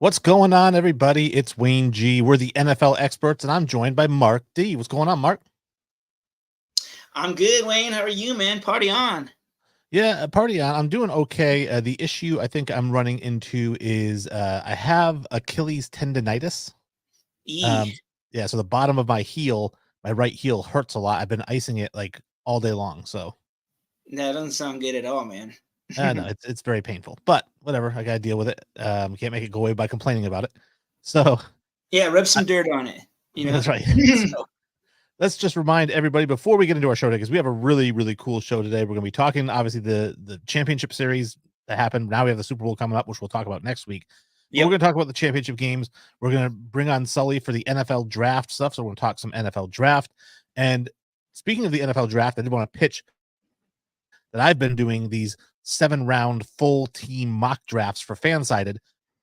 What's going on, everybody? It's Wayne G. We're the NFL experts, and I'm joined by Mark D. What's going on, Mark? I'm good, Wayne. How are you, man? Party on. Yeah, party on. I'm doing okay. The issue I think I'm running into is I have Achilles tendonitis. E. Yeah, so the bottom of my heel, my right heel, hurts a lot. I've been icing it like all day long. So That doesn't sound good at all, man. no, it's very painful. But whatever, I gotta deal with it. Can't make it go away by complaining about it. So Yeah, rub some dirt on it. that's right. So let's just remind everybody before we get into our show today, because we have a really, really cool show today. We're going to be talking, obviously, the championship series that happened. Now we have the Super Bowl coming up, which we'll talk about next week. But Yep. we're going to talk about the championship games. We're going to bring on Sully for the NFL draft stuff. So we're going to talk some NFL draft. And speaking of the NFL draft, I did want to pitch that I've been doing these 7-round full team mock drafts for Fansided.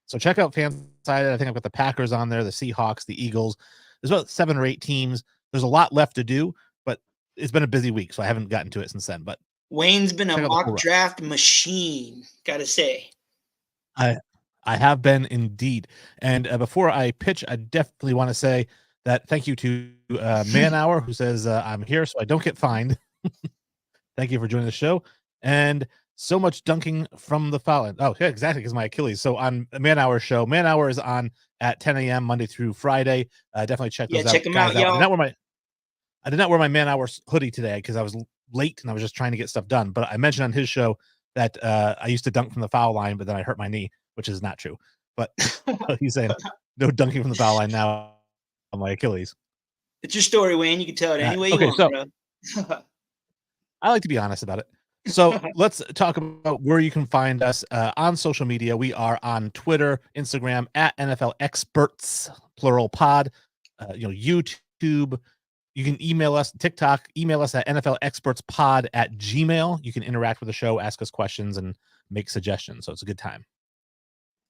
So check out Fansided. I think I've got the Packers on there, the Seahawks, the Eagles. There's about 7 or 8 teams. There's a lot left to do, but it's been a busy week, so I haven't gotten to it since then. But Wayne's been a mock draft machine, gotta say. I have been indeed. And before I pitch, I definitely want to say that thank you to Man Hour, who says I'm here so I don't get fined. Thank you for joining the show. And so much dunking from the foul line. Oh, yeah, exactly, because my Achilles. So on Man Hour show, Man Hour is on at 10 a.m. Monday through Friday. Definitely check those out. Check them out, y'all. I did not wear my Man Hour hoodie today because I was late and I was just trying to get stuff done. But I mentioned on his show that I used to dunk from the foul line, but then I hurt my knee, which is not true. But he's saying no dunking from the foul line now on my Achilles. It's your story, Wayne. You can tell it any way you want, bro. I like to be honest about it. So let's talk about where you can find us on social media. We are on Twitter, Instagram at NFL Experts, plural pod, YouTube. You can email us, TikTok, email us at NFLExpertsPod@gmail. You can interact with the show, ask us questions, and make suggestions. So it's a good time.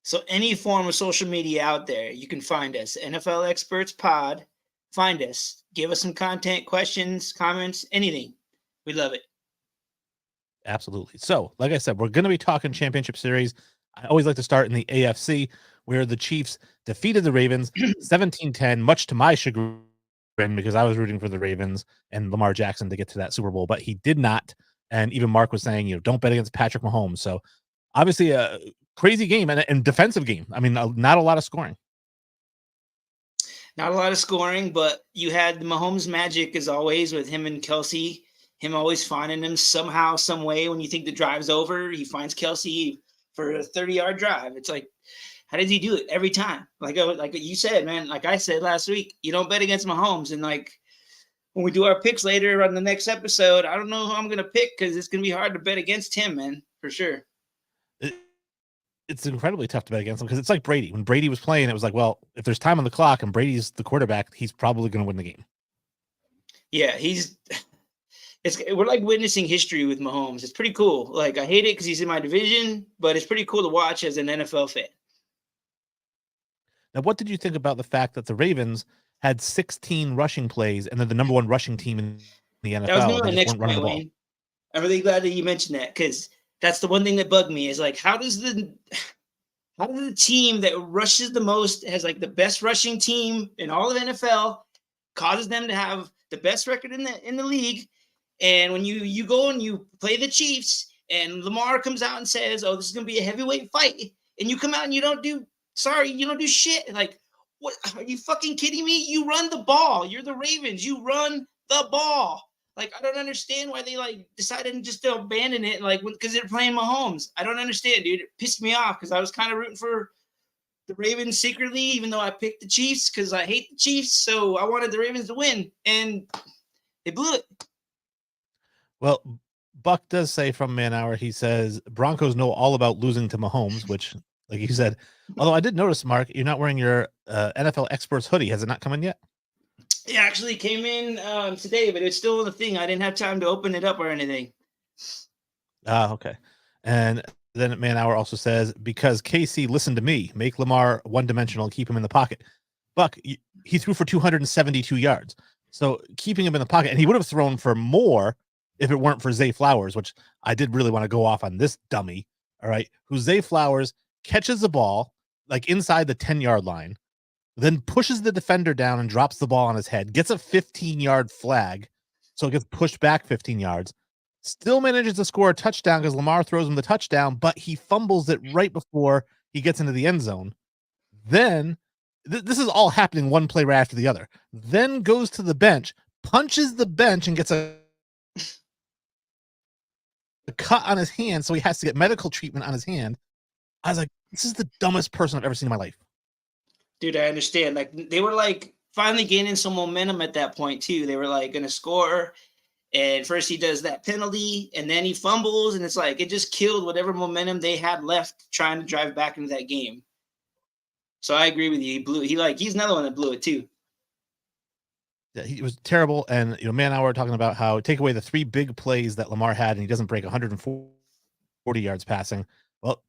So any form of social media out there, you can find us, NFL Experts Pod. Find us. Give us some content, questions, comments, anything. We love it. Absolutely. So, like I said, we're going to be talking championship series. I always like to start in the AFC, where the Chiefs defeated the Ravens 17-10, much to my chagrin, because I was rooting for the Ravens and Lamar Jackson to get to that Super Bowl, but he did not. And even Mark was saying, don't bet against Patrick Mahomes. So, obviously, a crazy game and defensive game. I mean, not a lot of scoring. Not a lot of scoring, but you had the Mahomes magic as always with him and Kelsey. Him always finding him somehow, some way. When you think the drive's over, he finds Kelsey for a 30-yard drive. It's like, how did he do it every time? Like you said, man, like I said last week, you don't bet against Mahomes. And like when we do our picks later on the next episode, I don't know who I'm going to pick because it's going to be hard to bet against him, man, for sure. It's incredibly tough to bet against him because it's like Brady. When Brady was playing, it was like, well, if there's time on the clock and Brady's the quarterback, he's probably going to win the game. Yeah, we're like witnessing history with Mahomes. It's pretty cool. Like, I hate it because he's in my division, but it's pretty cool to watch as an NFL fan. Now, what did you think about the fact that the Ravens had 16 rushing plays and they're the number 1 rushing team in the NFL? That was my next point, Wayne. I'm really glad that you mentioned that because that's the one thing that bugged me is like, how does the team that rushes the most, has like the best rushing team in all of NFL, causes them to have the best record in the league? And when you go and you play the Chiefs and Lamar comes out and says, oh, this is going to be a heavyweight fight, and you come out and you don't do shit. Like, what? Are you fucking kidding me? You run the ball. You're the Ravens. You run the ball. Like, I don't understand why they like decided just to abandon it. Like, because they're playing Mahomes. I don't understand, dude. It pissed me off because I was kind of rooting for the Ravens secretly, even though I picked the Chiefs because I hate the Chiefs. So I wanted the Ravens to win, and they blew it. Well, Buck does say from Man Hour, he says Broncos know all about losing to Mahomes, which, like you said, although I did notice, Mark, you're not wearing your NFL Experts hoodie. Has it not come in yet? It actually came in today, but it's still the thing. I didn't have time to open it up or anything. Okay. And then Man Hour also says, because KC listened to me, make Lamar one-dimensional and keep him in the pocket. Buck, he threw for 272 yards. So keeping him in the pocket, and he would have thrown for more if it weren't for Zay Flowers, which I did really want to go off on this dummy, all right, who Zay Flowers catches the ball. like inside the 10-yard line, then pushes the defender down and drops the ball on his head, gets a 15-yard flag, so it gets pushed back 15 yards, still manages to score a touchdown because Lamar throws him the touchdown, but he fumbles it right before he gets into the end zone. Then this is all happening one play right after the other. Then goes to the bench, punches the bench, and gets a cut on his hand, so he has to get medical treatment on his hand. I was like, this is the dumbest person I've ever seen in my life. Dude, I understand. Like, they were like finally gaining some momentum at that point too. They were like going to score, and first he does that penalty, and then he fumbles, and it's like it just killed whatever momentum they had left trying to drive back into that game. So I agree with you. He's another one that blew it too. Yeah, he was terrible. And man, now we're talking about how take away the 3 big plays that Lamar had, and he doesn't break 140 yards passing. Well,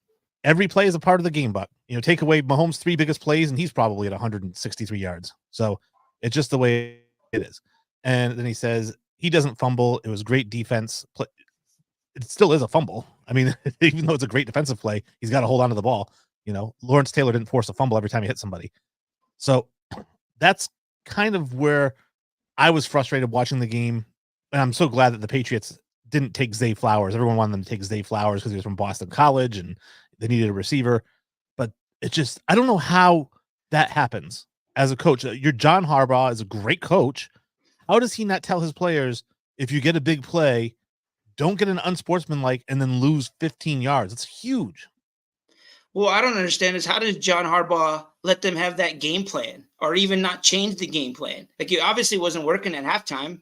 every play is a part of the game, but take away Mahomes' 3 biggest plays, and he's probably at 163 yards. So it's just the way it is. And then he says he doesn't fumble. It was great defense. It still is a fumble. I mean, even though it's a great defensive play, he's got to hold on to the ball. Lawrence Taylor didn't force a fumble every time he hit somebody. So that's kind of where I was frustrated watching the game. And I'm so glad that the Patriots didn't take Zay Flowers. Everyone wanted them to take Zay Flowers because he was from Boston College and they needed a receiver. But I don't know how that happens as a coach. Your John Harbaugh is a great coach. How does he not tell his players, if you get a big play, don't get an unsportsmanlike and then lose 15 yards? It's huge. Well, I don't understand is how does John Harbaugh let them have that game plan or even not change the game plan? Like, it obviously wasn't working at halftime.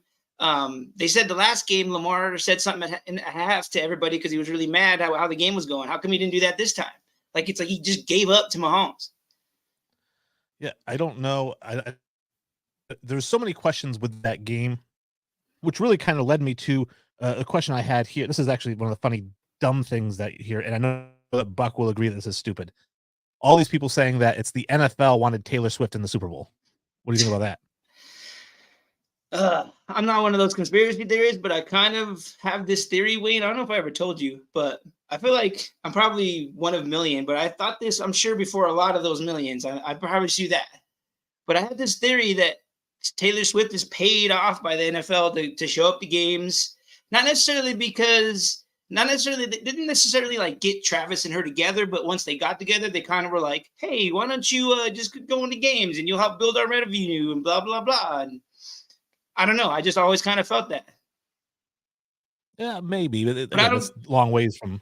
They said the last game, Lamar said something at half to everybody because he was really mad how the game was going. How come he didn't do that this time? Like, it's like he just gave up to Mahomes. Yeah, I don't know. There's so many questions with that game, which really kind of led me to a question I had here. This is actually one of the funny, dumb things that here, and I know that Buck will agree that this is stupid. All these people saying that it's the NFL wanted Taylor Swift in the Super Bowl. What do you think about that? I'm not one of those conspiracy theories, but I kind of have this theory, Wayne. I don't know if I ever told you, but I feel like I'm probably one of a million, but I thought this, I'm sure before a lot of those millions, I probably see that. But I had this theory that Taylor Swift is paid off by the NFL to show up to games, not necessarily they didn't necessarily like get Travis and her together, but once they got together, they kind of were like, hey, why don't you just go into games and you'll help build our revenue and blah, blah, blah. And I don't know. I just always kind of felt that. Yeah, maybe. But again, it's long ways from,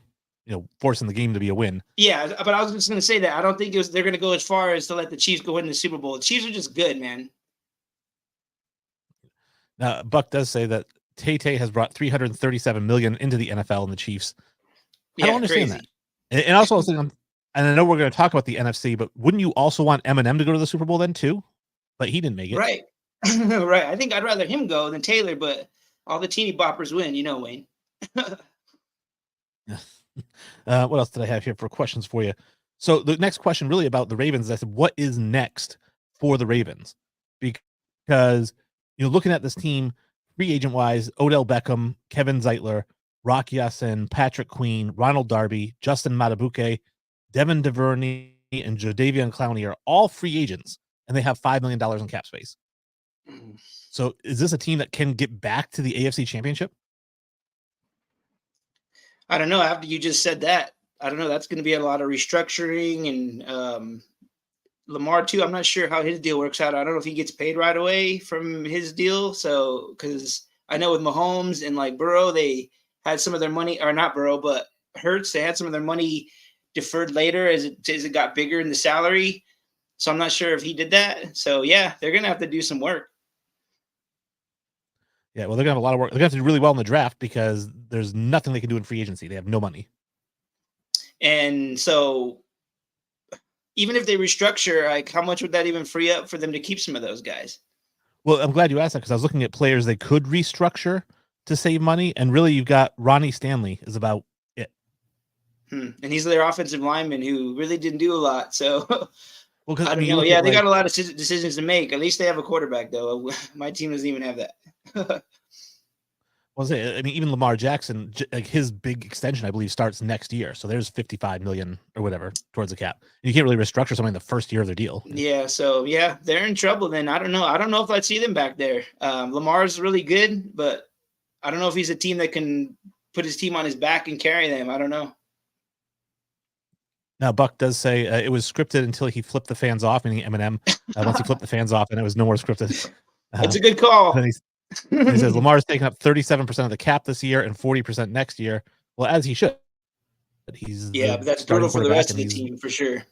forcing the game to be a win. Yeah, but I was just going to say that. I don't think they're going to go as far as to let the Chiefs go in the Super Bowl. The Chiefs are just good, man. Now, Buck does say that Tay has brought $337 million into the NFL and the Chiefs. I don't understand that. And also, I was thinking, and I know we're going to talk about the NFC, but wouldn't you also want Eminem to go to the Super Bowl then too? But he didn't make it. Right. Right. I think I'd rather him go than Taylor, but all the teeny boppers win, Wayne. What else did I have here for questions for you? So the next question really about the Ravens, I said, what is next for the Ravens? Because, looking at this team, free agent wise, Odell Beckham, Kevin Zeitler, Rock Ya-Sin, Patrick Queen, Ronald Darby, Justin Matabuke, Devin Duvernay, and Jadeveon Clowney are all free agents, and they have $5 million in cap space. So is this a team that can get back to the AFC Championship? I don't know. After you just said that, I don't know. That's going to be a lot of restructuring and Lamar too. I'm not sure how his deal works out. I don't know if he gets paid right away from his deal. So, because I know with Mahomes and like Burrow, they had some of their money, or not Burrow, but Hurts, they had some of their money deferred later as it got bigger in the salary. So I'm not sure if he did that. So yeah, they're going to have to do some work. Yeah, well, they're going to have a lot of work. They're going to have to do really well in the draft because there's nothing they can do in free agency. They have no money. And so even if they restructure, like how much would that even free up for them to keep some of those guys? Well, I'm glad you asked that because I was looking at players they could restructure to save money. And really, you've got Ronnie Stanley is about it. And he's their offensive lineman who really didn't do a lot. So well, I don't know. Yeah, they got a lot of decisions to make. At least they have a quarterback, though. My team doesn't even have that. I mean, even Lamar Jackson, like his big extension, I believe, starts next year. So there's 55 million or whatever towards the cap. You can't really restructure something in the first year of their deal. Yeah, so yeah, they're in trouble. Then I don't know. I don't know if I'd see them back there. Lamar's really good, but I don't know if he's a team that can put his team on his back and carry them. I don't know. Now, Buck does say it was scripted until he flipped the fans off, meaning Eminem. Once he flipped the fans off, and it was no more scripted. That's a good call. Then he says Lamar's taking up 37% of the cap this year and 40% next year. Well, as he should. He's but that's brutal for the rest of the team for sure.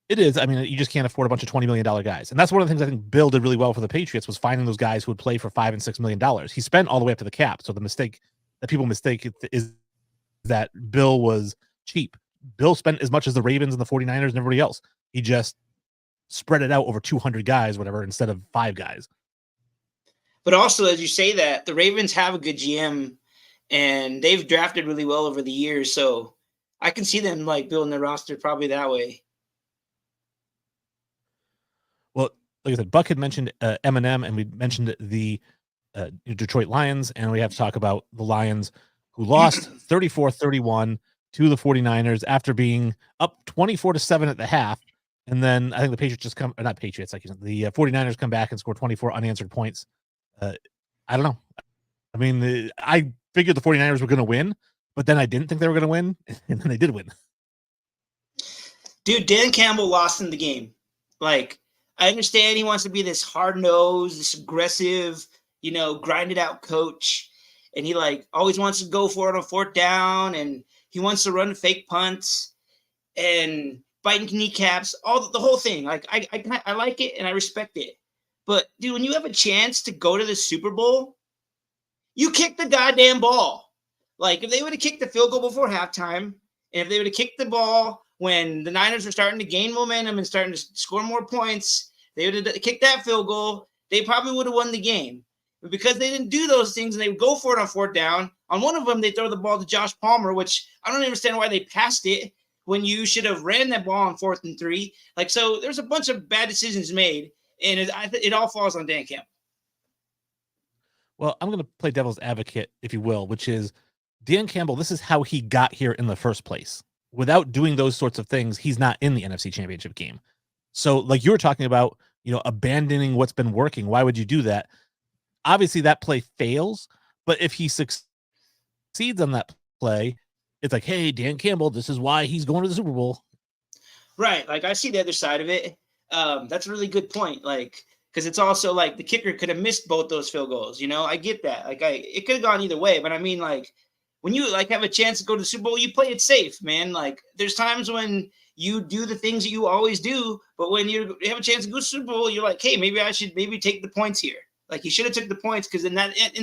It is. I mean, you just can't afford a bunch of $20 million guys. And that's one of the things I think Bill did really well for the Patriots was finding those guys who would play for $5 and $6 million. He spent all the way up to the cap. So the mistake that people mistake is that Bill was cheap. Bill spent as much as the Ravens and the 49ers and everybody else. He just spread it out over 200 guys, whatever, instead of 5 guys. But also, as you say that, the Ravens have a good GM, and they've drafted really well over the years. So I can see them like building their roster probably that way. Well, like I said, Buck had mentioned Eminem, and we mentioned the Detroit Lions, and we have to talk about the Lions who lost 34-31 to the 49ers after being up 24-7 at the half. And then I think the Patriots just not Patriots, like the 49ers come back and score 24 unanswered points. I don't know. I mean, I figured the 49ers were going to win, but then I didn't think they were going to win, and then they did win. Dude, Dan Campbell lost in the game. Like, I understand he wants to be this hard-nosed, this aggressive, grinded out coach, and he like always wants to go for it on 4th down, and he wants to run fake punts and biting kneecaps, the whole thing. Like, I like it and I respect it. But, dude, when you have a chance to go to the Super Bowl, you kick the goddamn ball. Like, if they would have kicked the field goal before halftime, and if they would have kicked the ball when the Niners were starting to gain momentum and starting to score more points, they would have kicked that field goal, they probably would have won the game. But because they didn't do those things and they would go for it on 4th down, on one of them, they throw the ball to Josh Palmer, which I don't understand why they passed it when you should have ran that ball on 4th and 3. Like, so there's a bunch of bad decisions made. And it all falls on Dan Campbell. Well, I'm going to play devil's advocate, if you will, which is Dan Campbell, this is how he got here in the first place. Without doing those sorts of things, he's not in the NFC Championship game. So like you were talking about, abandoning what's been working. Why would you do that? Obviously, that play fails. But if he succeeds on that play, it's like, hey, Dan Campbell, this is why he's going to the Super Bowl. Right. Like, I see the other side of it. That's a really good point. Like, because it's also like the kicker could have missed both those field goals. I get that. Like, it could have gone either way. But I mean, like, when you like have a chance to go to the Super Bowl, you play it safe, man. Like, there's times when you do the things that you always do, but when you have a chance to go to the Super Bowl, you're like, hey, maybe I should take the points here. Like, he should have took the points because in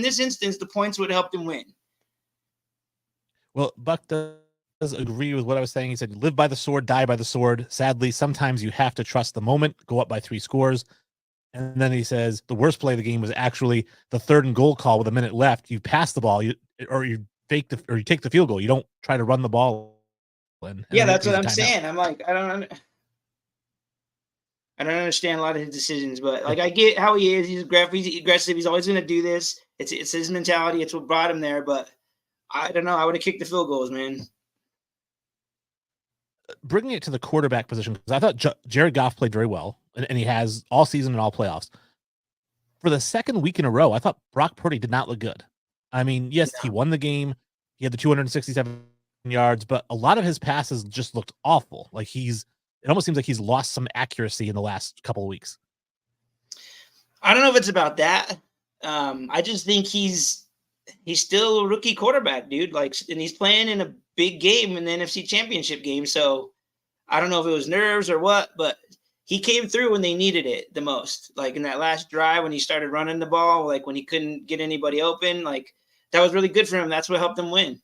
this instance, the points would have helped him win. Well, Buck does agree with what I was saying. He said, live by the sword, die by the sword. Sadly, sometimes you have to trust the moment, go up by 3 scores. And then he says the worst play of the game was actually the 3rd and goal call with a minute left. You pass the ball, you take the field goal. You don't try to run the ball. Yeah, that's what I'm saying. I'm like, I don't understand a lot of his decisions, but like I get how he is. He's aggressive. He's always going to do this. It's his mentality. It's what brought him there. But I don't know. I would have kicked the field goals, man. Bringing it to the quarterback position, because I thought Jared Goff played very well, and he has all season and all playoffs. For the second week in a row, I thought Brock Purdy did not look good. I mean, yes, he won the game. He had the 267 yards, but a lot of his passes just looked awful. Like it almost seems like he's lost some accuracy in the last couple of weeks. I don't know if it's about that. I just think he's still a rookie quarterback, dude. Like, and he's playing in a big game in the NFC Championship game. So I don't know if it was nerves or what, but he came through when they needed it the most. Like in that last drive when he started running the ball, like when he couldn't get anybody open, like that was really good for him. That's what helped him win.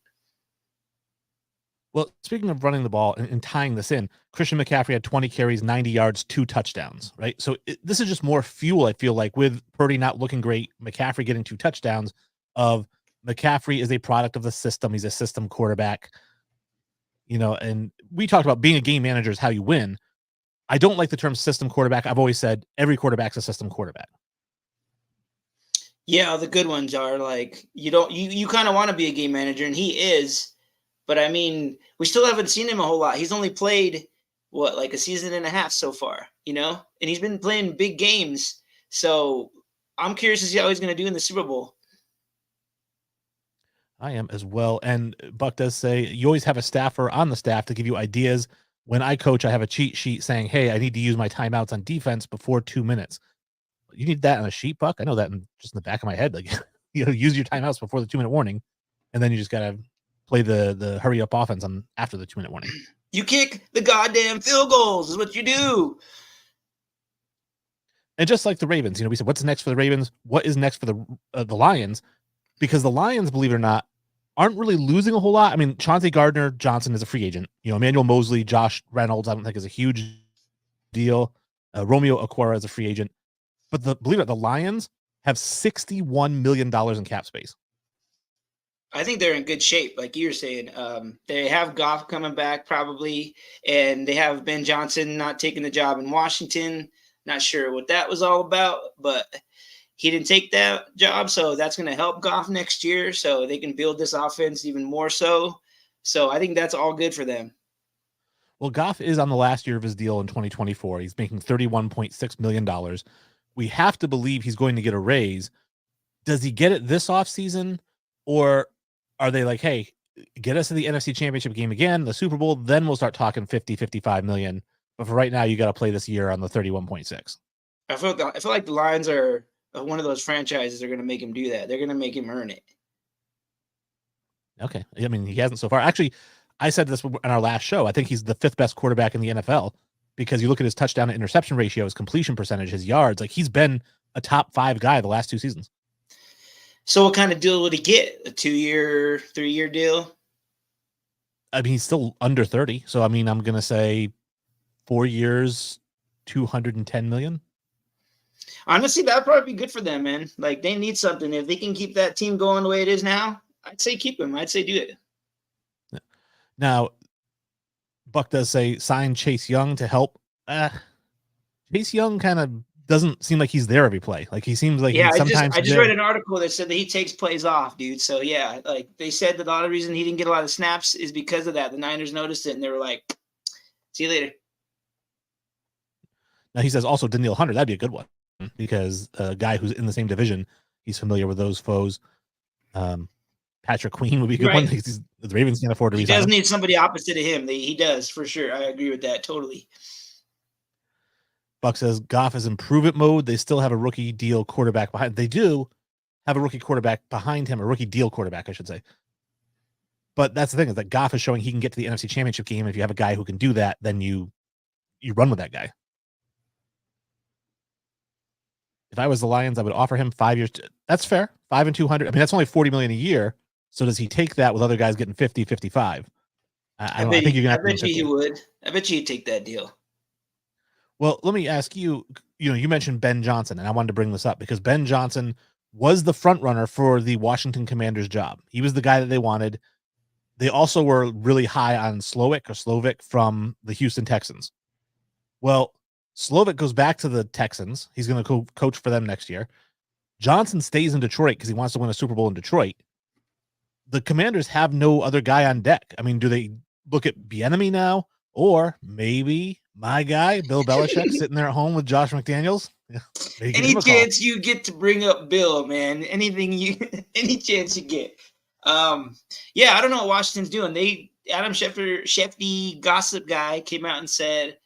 Well, speaking of running the ball and tying this in, Christian McCaffrey had 20 carries, 90 yards, 2 touchdowns, right? So this is just more fuel, I feel like, with Purdy not looking great, McCaffrey getting 2 touchdowns of McCaffrey is a product of the system. He's a system quarterback, and we talked about being a game manager is how you win. I don't like the term system quarterback. I've always said every quarterback's a system quarterback. Yeah, the good ones are like you kind of want to be a game manager, and he is. But I mean, we still haven't seen him a whole lot. He's only played what, like a season and a half so far, and he's been playing big games. So I'm curious to see how he's going to do in the Super Bowl. I am as well. And Buck does say you always have a staffer on the staff to give you ideas. When I coach, I have a cheat sheet saying, hey, I need to use my timeouts on defense before 2 minutes. You need that on a sheet, Buck? I know that just in the back of my head. Like, use your timeouts before the 2-minute warning. And then you just got to play the hurry up offense on after the 2-minute warning. You kick the goddamn field goals is what you do. And just like the Ravens, we said, what's next for the Ravens? What is next for the Lions? Because the Lions, believe it or not, aren't really losing a whole lot. I mean, Chauncey Gardner-Johnson is a free agent. Emmanuel Mosley, Josh Reynolds, I don't think is a huge deal. Romeo Okwara is a free agent. But believe it or not, the Lions have $61 million in cap space. I think they're in good shape, like you were saying. They have Goff coming back probably, and they have Ben Johnson not taking the job in Washington. Not sure what that was all about, but he didn't take that job, so that's going to help Goff next year, so they can build this offense even more so. So I think that's all good for them. Well, Goff is on the last year of his deal in 2024. He's making $31.6 million. We have to believe he's going to get a raise. Does he get it this offseason, or are they like, hey, get us to the NFC Championship game again, the Super Bowl, then we'll start talking 50, 55 million. But for right now, you got to play this year on the 31.6. I feel like the Lions are one of those franchises that are going to make him do that. They're going to make him earn it. Okay. I mean, he hasn't so far. Actually, I said this in our last show. I think he's the 5th best quarterback in the NFL because you look at his touchdown to interception ratio, his completion percentage, his yards. Like, he's been a top 5 guy the last 2 seasons. So what kind of deal would he get? A 2-year, 3-year deal? I mean, he's still under 30. So, I mean, I'm going to say 4 years, 210 million. Honestly, that'd probably be good for them, man. Like, they need something. If they can keep that team going the way it is now, I'd say keep him. I'd say do it. Now, Buck does say sign Chase Young to help. Chase Young kind of doesn't seem like he's there every play. Like, he seems like I just read an article that said that he takes plays off, dude. So yeah, like they said that a lot of the reason he didn't get a lot of snaps is because of that. The Niners noticed it and they were like, "See you later." Now he says also Danielle Hunter. That'd be a good one because a guy who's in the same division, he's familiar with those foes. Patrick Queen would be a good one. The Ravens can't afford to. He does need somebody opposite of him. He does for sure. I agree with that totally. Buck says Goff is improvement mode. They still have a rookie deal quarterback behind. They do have a rookie quarterback behind him, a rookie deal quarterback, I should say. But that's the thing is that Goff is showing he can get to the NFC Championship game. If you have a guy who can do that, then you run with that guy. If I was the Lions, I would offer him 5 years. That's fair. 5 and 200. I mean, that's only $40 million a year. So does he take that with other guys getting 50, 55? I think you're gonna. I bet you he would. I bet you he'd take that deal. Well, let me ask you. You mentioned Ben Johnson, and I wanted to bring this up because Ben Johnson was the front runner for the Washington Commanders job. He was the guy that they wanted. They also were really high on Slovic from the Houston Texans. Well, Slovic goes back to the Texans. He's going to coach for them next year. Johnson stays in Detroit because he wants to win a Super Bowl in Detroit. The Commanders have no other guy on deck. I mean, do they look at Bieniemy now? Or maybe my guy, Bill Belichick, sitting there at home with Josh McDaniels? Yeah, any chance you get to bring up Bill, man. Any chance you get. Yeah, I don't know what Washington's doing. Adam Schefter gossip guy came out and said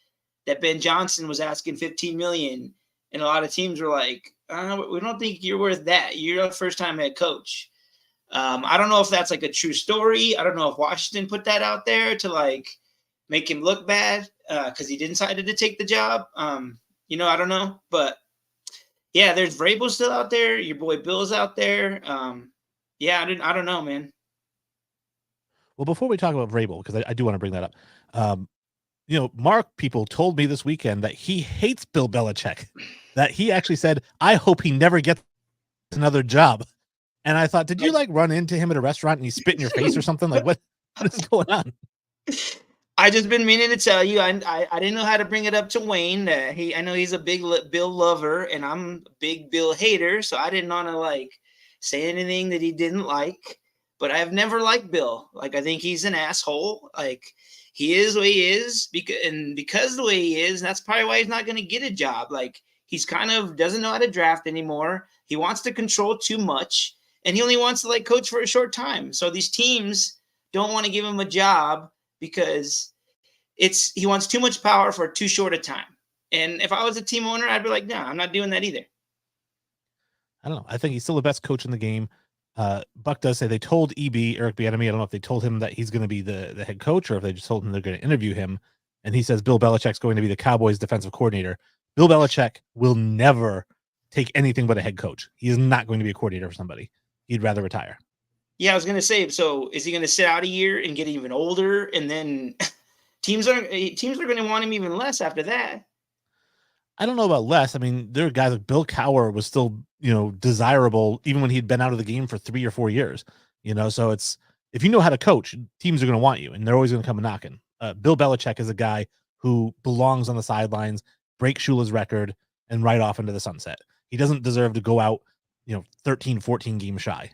that Ben Johnson was asking $15 million, and a lot of teams were like, we don't think you're worth that. You're a first-time head coach. I don't know if that's like a true story. I don't know if Washington put that out there to like make him look bad because he decided to take the job. I don't know. But yeah, there's Vrabel still out there. Your boy Bill's out there. Yeah, I don't know, man. Well, before we talk about Vrabel, because I do want to bring that up. Mark people told me this weekend that he hates Bill Belichick. That he actually said, I hope he never gets another job. And I thought, did you like run into him at a restaurant and he spit in your face or something? Like what is going on? I just been meaning to tell you. I didn't know how to bring it up to Wayne. I know he's a big Bill lover, and I'm a big Bill hater. So I didn't want to like say anything that he didn't like. But I've never liked Bill. Like I think he's an asshole. Like he is the way he is, because of the way he is, that's probably why he's not going to get a job. Like he's kind of doesn't know how to draft anymore. He wants to control too much, and he only wants to like coach for a short time. So these teams don't want to give him a job because he wants too much power for too short a time. And if I was a team owner, I'd be like, no, I'm not doing that either. I don't know. I think he's still the best coach in the game. Buck does say they told Eric Bieniemy. I don't know if they told him that he's going to be the head coach or if they just told him they're going to interview him. And he says Bill Belichick's going to be the Cowboys defensive coordinator. Bill Belichick will never take anything but a head coach. He is not going to be a coordinator for somebody. He'd rather retire. Yeah, I was going to say, so is he going to sit out a year and get even older? And then teams are going to want him even less after that. I don't know about less. I mean, there are guys like Bill Cowher was still, desirable even when he'd been out of the game for 3 or 4 years, so it's, if you know how to coach, teams are going to want you and they're always going to come knocking. Bill Belichick is a guy who belongs on the sidelines, break Shula's record and ride off into the sunset. He doesn't deserve to go out, 13, 14 games shy.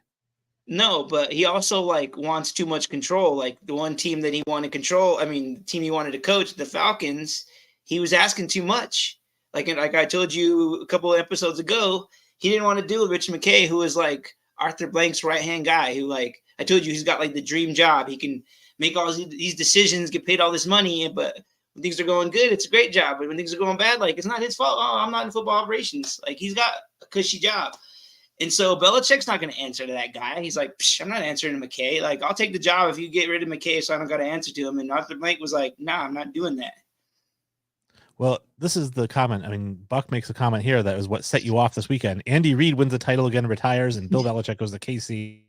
No, but he also like wants too much control. Like the one team that he wanted to control, the team he wanted to coach, the Falcons, he was asking too much. Like I told you a couple of episodes ago, he didn't want to deal with Rich McKay, who was like Arthur Blank's right-hand guy, who like I told you, he's got like the dream job. He can make all these decisions, get paid all this money, but when things are going good, it's a great job. But when things are going bad, like it's not his fault. Oh, I'm not in football operations. Like he's got a cushy job. And so Belichick's not going to answer to that guy. He's like, I'm not answering to McKay. Like, I'll take the job if you get rid of McKay so I don't got to answer to him. And Arthur Blank was like, nah, I'm not doing that. Well, this is the comment. I mean, Buck makes a comment here that was what set you off this weekend. Andy Reid wins the title again and retires, and Bill Belichick goes to KC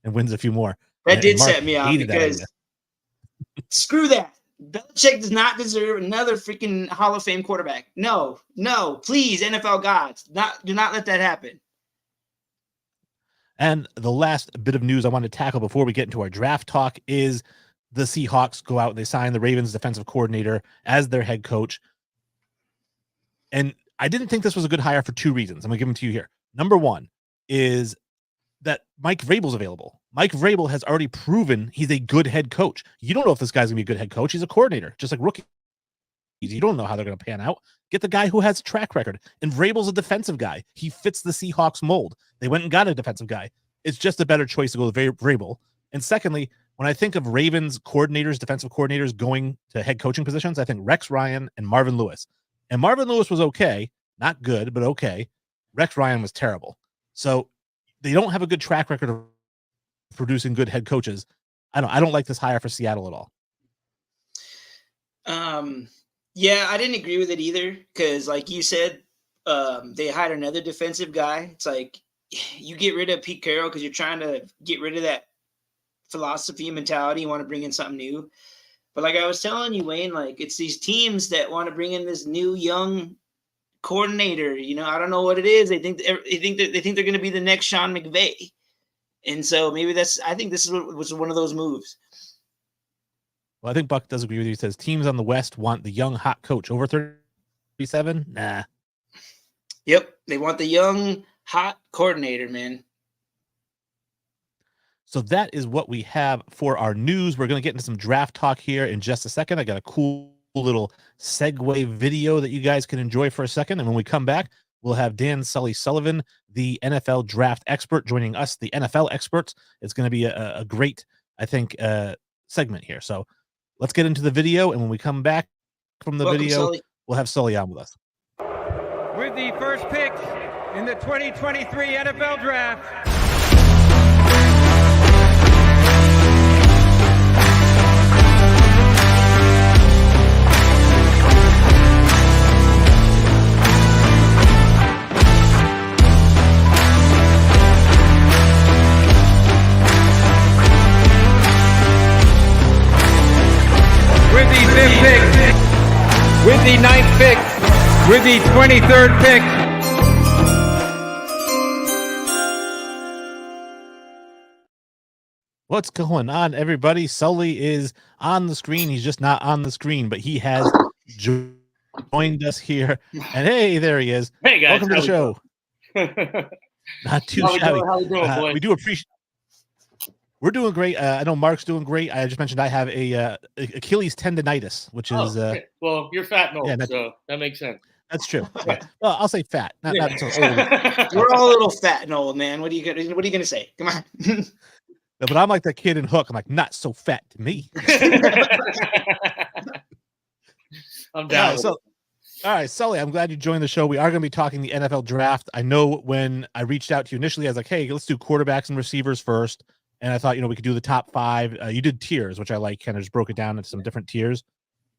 and wins a few more. That did set me off because screw that. Belichick does not deserve another freaking Hall of Fame quarterback. No, please, NFL gods, do not let that happen. And the last bit of news I want to tackle before we get into our draft talk is the Seahawks go out and they sign the Ravens defensive coordinator as their head coach. And I didn't think this was a good hire for two reasons. I'm going to give them to you here. Number one is that Mike Vrabel's available. Mike Vrabel has already proven he's a good head coach. You don't know if this guy's going to be a good head coach. He's a coordinator, just like rookies. You don't know how they're going to pan out. Get the guy who has a track record. And Vrabel's a defensive guy. He fits the Seahawks mold. They went and got a defensive guy. It's just a better choice to go with Vrabel. And secondly, when I think of Ravens coordinators, defensive coordinators going to head coaching positions, I think Rex Ryan and Marvin Lewis. And Marvin Lewis was okay. Not good, but okay. Rex Ryan was terrible. So they don't have a good track record of producing good head coaches. I don't like this hire for Seattle at all. Yeah, I didn't agree with it either because, like you said, they hired another defensive guy. It's like you get rid of Pete Carroll because you're trying to get rid of that philosophy and mentality. You want to bring in something new. But like I was telling you, Wayne, like it's these teams that want to bring in this new young coordinator. I don't know what it is. They think they're going to be the next Sean McVay. And so maybe I think this was one of those moves. Well, I think Buck does agree with you. He says teams on the West want the young, hot coach over 37. Nah. Yep. They want the young, hot coordinator, man. So that is what we have for our news. We're going to get into some draft talk here in just a second. I got a cool little segue video that you guys can enjoy for a second. And when we come back, we'll have Dan Sully-Sullivan, the NFL draft expert, joining us, the NFL experts. It's going to be a great, I think, segment here. So let's get into the video. And when we come back from the video, Sully. We'll have Sully on with us. With the first pick in the 2023 NFL draft. With the fifth pick, with the ninth pick, with the 23rd pick. What's going on, everybody? Sully is on the screen. He's just not on the screen, but he has joined us here. And hey, there he is. Hey guys, Welcome to the show. Not too shabby. How we doing, boys? We do appreciate. We're doing great. I know Mark's doing great. I just mentioned I have a Achilles tendonitis, which is well, you're fat and old, yeah, so that makes sense. that's true. Yeah. Well, I'll say fat, not so old. We're all a little fat and old, man. What are you gonna say? Come on. No, but I'm like that kid in Hook. I'm like, not so fat to me. I'm down. All right, Sully, I'm glad you joined the show. We are going to be talking the NFL draft. I know when I reached out to you initially, I was like, hey, let's do quarterbacks and receivers first. And I thought, we could do the top 5. You did tiers, which I like, kind of just broke it down into some different tiers.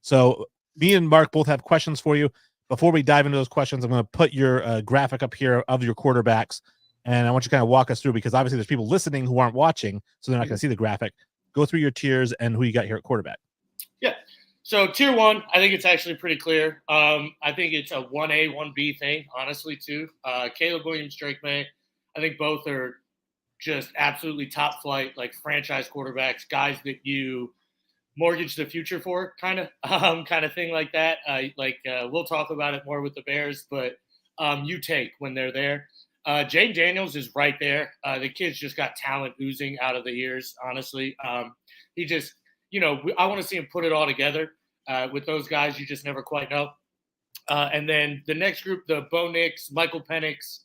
So me and Mark both have questions for you. Before we dive into those questions, I'm going to put your graphic up here of your quarterbacks. And I want you to kind of walk us through, because obviously there's people listening who aren't watching, so they're not going to see the graphic. Go through your tiers and who you got here at quarterback. Yeah. So tier 1, I think it's actually pretty clear. I think it's a 1A, 1B thing, honestly, too. Caleb Williams, Drake May, I think both are just absolutely top flight, like franchise quarterbacks, guys that you mortgage the future for, kind of thing like that. We'll talk about it more with the Bears, but you take when they're there. Jaden Daniels is right there. The kid's just got talent oozing out of the ears, honestly. He just, I want to see him put it all together. With those guys, you just never quite know. And then the next group, the Bo Nix, Michael Penix,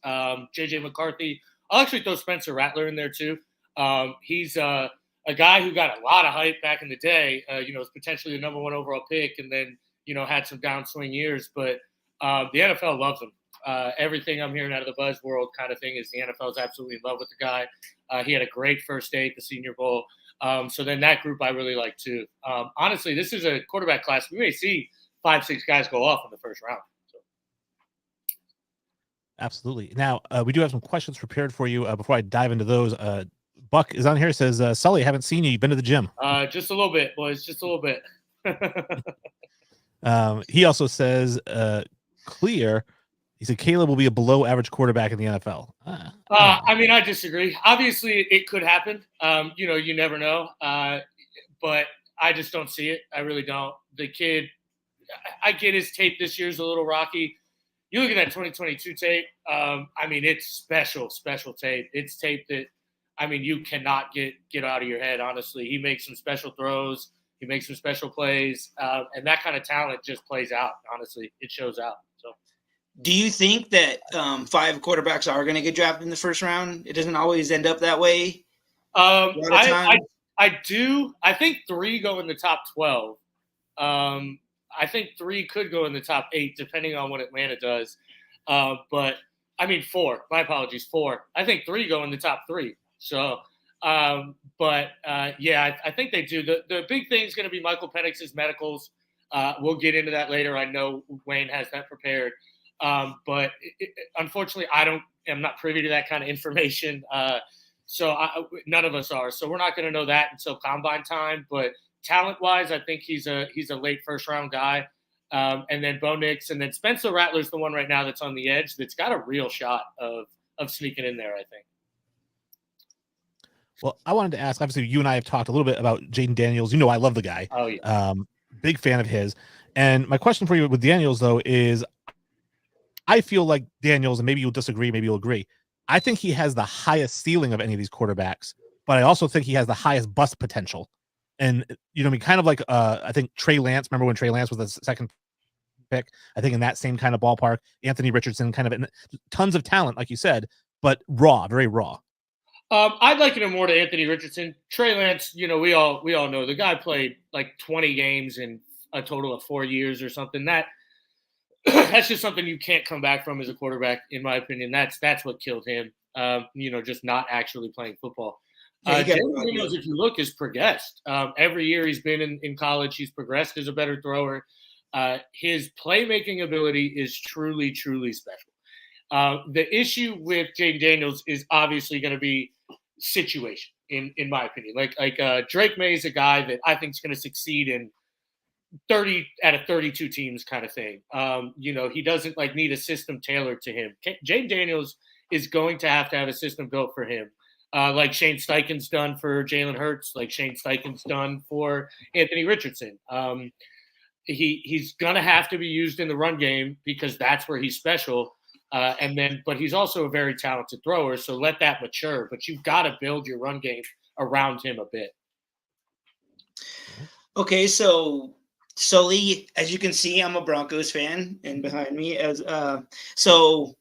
J.J. McCarthy. I'll actually throw Spencer Rattler in there too. He's a guy who got a lot of hype back in the day. Was potentially the number 1 overall pick, and then had some downswing years. But the NFL loves him. Everything I'm hearing out of the Buzz world kind of thing is the NFL is absolutely in love with the guy. He had a great first day at the Senior Bowl. So then that group I really like too. Honestly, this is a quarterback class. We may see 5-6 guys go off in the first round. So. Absolutely. Now, we do have some questions prepared for you before I dive into those. Buck is on here, says, Sully, haven't seen you. You've been to the gym. Just a little bit, boys. Just a little bit. He also says, clear. He said Caleb will be a below average quarterback in the NFL. I disagree. Obviously, it could happen. You never know. But I just don't see it. I really don't. The kid, I get his tape this year's a little rocky. You look at that 2022 tape. It's special tape. It's tape that, you cannot get out of your head, honestly. He makes some special throws. He makes some special plays. And that kind of talent just plays out, honestly. It shows out. So. Do you think that 5 quarterbacks are going to get drafted in the first round? It doesn't always end up that way. I do. I think 3 go in the top 12. I think 3 could go in the top 8, depending on what Atlanta does. 4. My apologies, 4. I think 3 go in the top 3. So, I think they do. The big thing is going to be Michael Penix's medicals. We'll get into that later. I know Wayne has that prepared. But unfortunately, I'm not privy to that kind of information. None of us are. So we're not going to know that until combine time. But talent-wise, I think he's a late first-round guy. And then Bo Nix, and then Spencer Rattler's the one right now that's on the edge that's got a real shot of sneaking in there, I think. Well, I wanted to ask, obviously, you and I have talked a little bit about Jaden Daniels. I love the guy. Oh, yeah. Big fan of his. And my question for you with Daniels, though, is I feel like Daniels, and maybe you'll disagree, maybe you'll agree, I think he has the highest ceiling of any of these quarterbacks, but I also think he has the highest bust potential. And, kind of like, I think Trey Lance, remember when Trey Lance was the second pick? I think in that same kind of ballpark, Anthony Richardson, kind of tons of talent, like you said, but raw, very raw. I'd liken him more to Anthony Richardson. Trey Lance, we all know the guy played like 20 games in a total of 4 years or something. That's just something you can't come back from as a quarterback, in my opinion. That's what killed him. Just not actually playing football. Jaden Daniels, if you look, has progressed. Every year he's been in college, he's progressed as a better thrower. His playmaking ability is truly, truly special. The issue with Jaden Daniels is obviously going to be situation, in my opinion. Like Drake May is a guy that I think is going to succeed in 30 out of 32 teams kind of thing. He doesn't need a system tailored to him. Jaden Daniels is going to have a system built for him. like Shane Steichen's done for Jalen Hurts, like Shane Steichen's done for Anthony Richardson. He's going to have to be used in the run game because that's where he's special. But he's also a very talented thrower, so let that mature. But you've got to build your run game around him a bit. Okay, so Sully, as you can see, I'm a Broncos fan, and behind me so